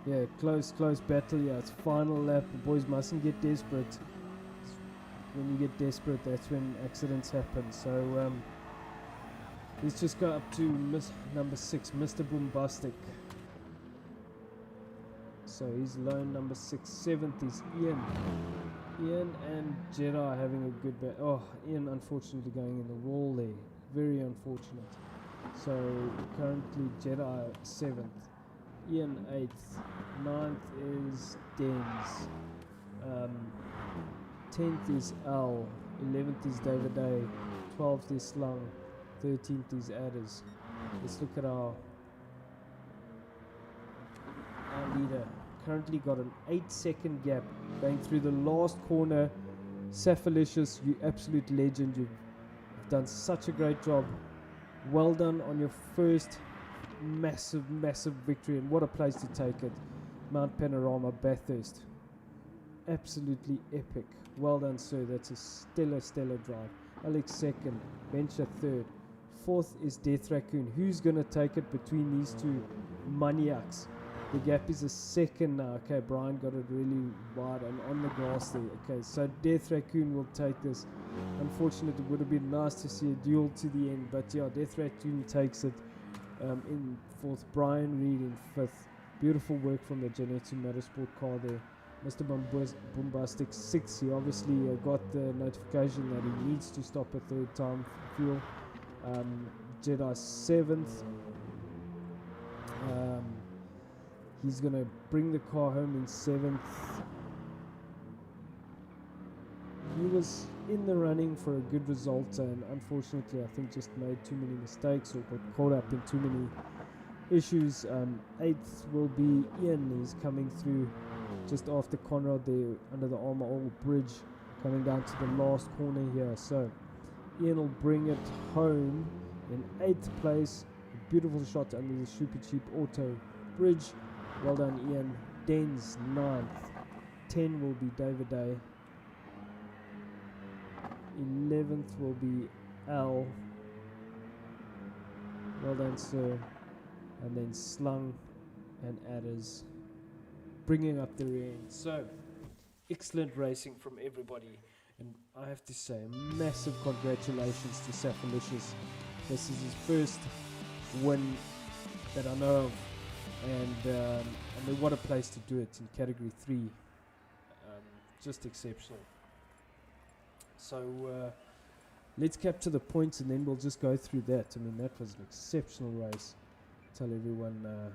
Yeah, close battle. Yeah, it's final lap. The boys mustn't get desperate. When you get desperate, that's when accidents happen. So let's just go up to number 6, Mr. Bombastic. So he's lone number 6. 7th is Ian. Ian and Jedi having a good battle. Oh, Ian unfortunately going in the wall there. Very unfortunate. So currently Jedi 7th. Ian 8th. 9th is Dens. 10th is Al. 11th is David A. 12th is Slung. 13th is Adders. Let's look at our leader. Currently got an 8-second gap going through the last corner. Safalicious, you absolute legend. You've done such a great job. Well done on your first massive victory, and what a place to take it. Mount Panorama, Bathurst. Absolutely epic. Well done, sir. That's a stellar drive. Alex 2nd, Venture 3rd. 4th is Death Raccoon. Who's going to take it between these two maniacs? The gap is a second now. Okay, Brian got it really wide and on the grass there. Okay, so Death Raccoon will take this. Unfortunately, it would have been nice to see a duel to the end, but yeah, Death Raccoon takes it in 4th. Brian Reed in 5th. Beautiful work from the Genetsu Motorsport car there. Mr. Bombastic 6th. He obviously got the notification that he needs to stop a 3rd time for fuel. Jedi 7th. He's going to bring the car home in 7th. He was in the running for a good result, and unfortunately I think just made too many mistakes or got caught up in too many issues. 8th will be Ian. He's coming through just after Conrad there under the Armour All Bridge, coming down to the last corner here. So Ian will bring it home in 8th place. A beautiful shot under the Super Cheap Auto Bridge. Well done, Ian. Den's 9th. 10 will be David Day. 11th will be Al. Well done, sir. And then Slung and Adders bringing up the rear end. So, excellent racing from everybody. And I have to say, massive congratulations to Safalicious. This is his first win that I know of. And I mean, what a place to do it in Category 3. Just exceptional. So let's capture the points and then we'll just go through that. I mean, that was an exceptional race. Tell everyone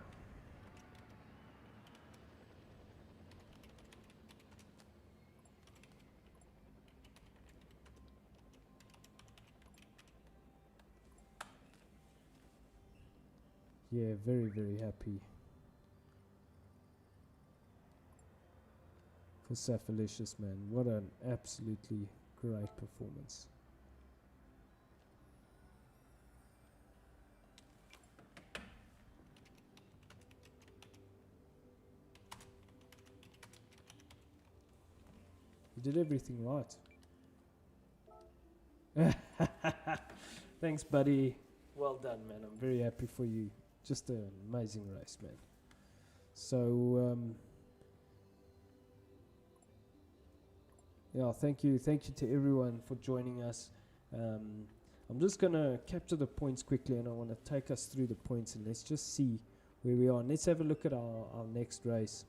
yeah, very, very happy for Safalicious, man. What an absolutely great performance. You did everything right. Thanks, buddy. Well done, man. I'm very happy for you. Just an amazing race, man. So, yeah, thank you to everyone for joining us. I'm just going to capture the points quickly, and I want to take us through the points, and let's just see where we are. And let's have a look at our next race.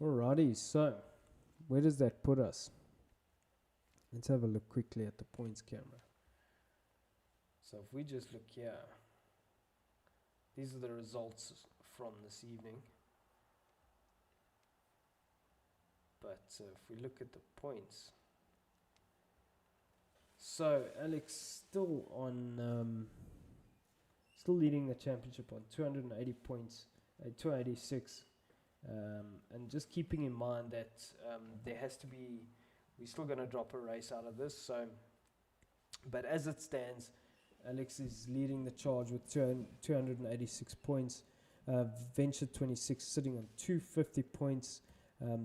Alrighty, so where does that put us? Let's have a look quickly at the points camera. So if we just look here, these are the results from this evening. But if we look at the points, so Alex still on, still leading the championship on 280 points, 286. And just keeping in mind that there has to be we're still going to drop a race out of this. So, but as it stands, Alex is leading the charge with 286 points. Venture 26 sitting on 250 points.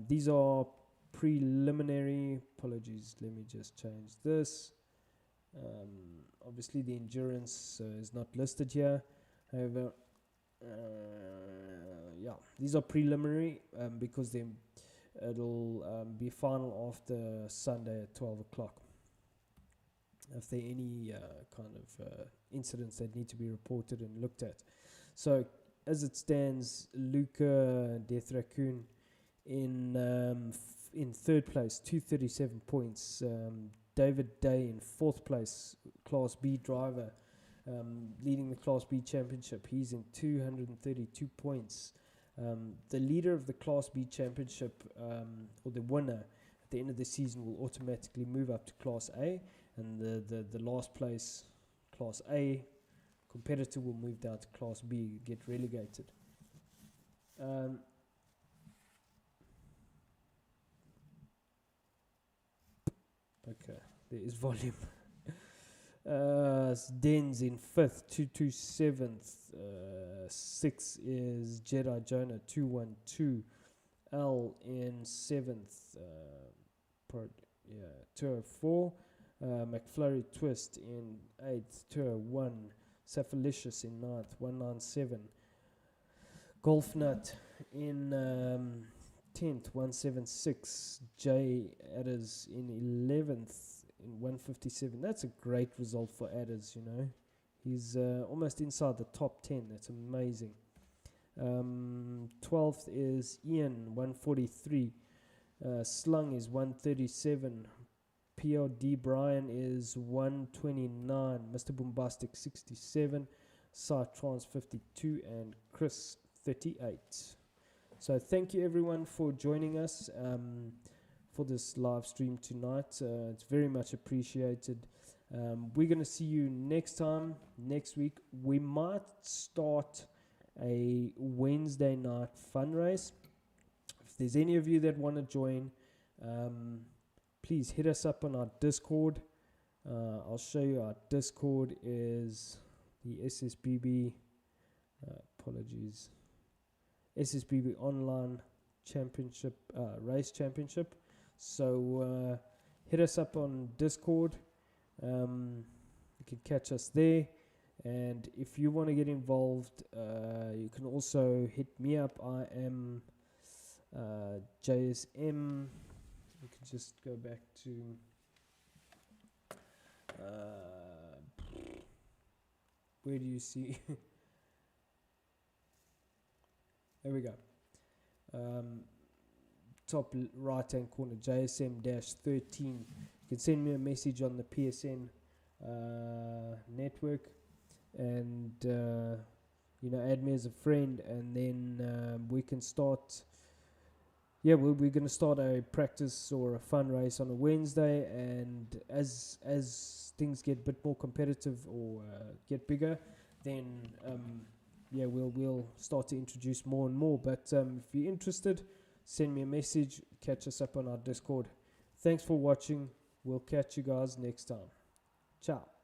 These are preliminary. Apologies, let me just change this. Obviously, the endurance is not listed here. However, yeah, these are preliminary because it'll be final after Sunday at 12 o'clock. If there are any kind of incidents that need to be reported and looked at. So, as it stands, Luca Death Raccoon in third place, 237 points. David Day in fourth place, Class B driver, leading the Class B championship. He's in 232 points. The leader of the Class B championship, or the winner at the end of the season, will automatically move up to Class A, and the last place, Class A competitor, will move down to Class B, get relegated. Okay, there is volume. Den's in 5th, 227th. 6th is Jedi Jonah, 212. L in 7th, 204. McFlurry Twist in 8th, 201. Cephalicious in 9th, 197. Golf Nut in 10th, 176. J Adders in 11th in 157. That's a great result for Adders, you know. He's almost inside the top 10. That's amazing. 12th is Ian, 143. Slung is 137. PLD Brian is 129. Mr. Bombastic 67. Cytrans 52. And Chris 38. So thank you everyone for joining us for this live stream tonight. It's very much appreciated. We're going to see you next week. We might start a Wednesday night fun race. If there's any of you that want to join, please hit us up on our Discord. I'll show you. Our Discord is the SSBB, SSBB Online Championship, Race Championship. So hit us up on Discord. You can catch us there. And if you want to get involved, you can also hit me up. I am JSM. We can just go back to where do you see? There we go. Top right hand corner, JSM-13. You can send me a message on the PSN network, and add me as a friend, and then we can start. Yeah, we're going to start a practice or a fun race on a Wednesday, and as things get a bit more competitive or get bigger, then we'll start to introduce more and more. But if you're interested, send me a message, catch us up on our Discord. Thanks for watching. We'll catch you guys next time. Ciao.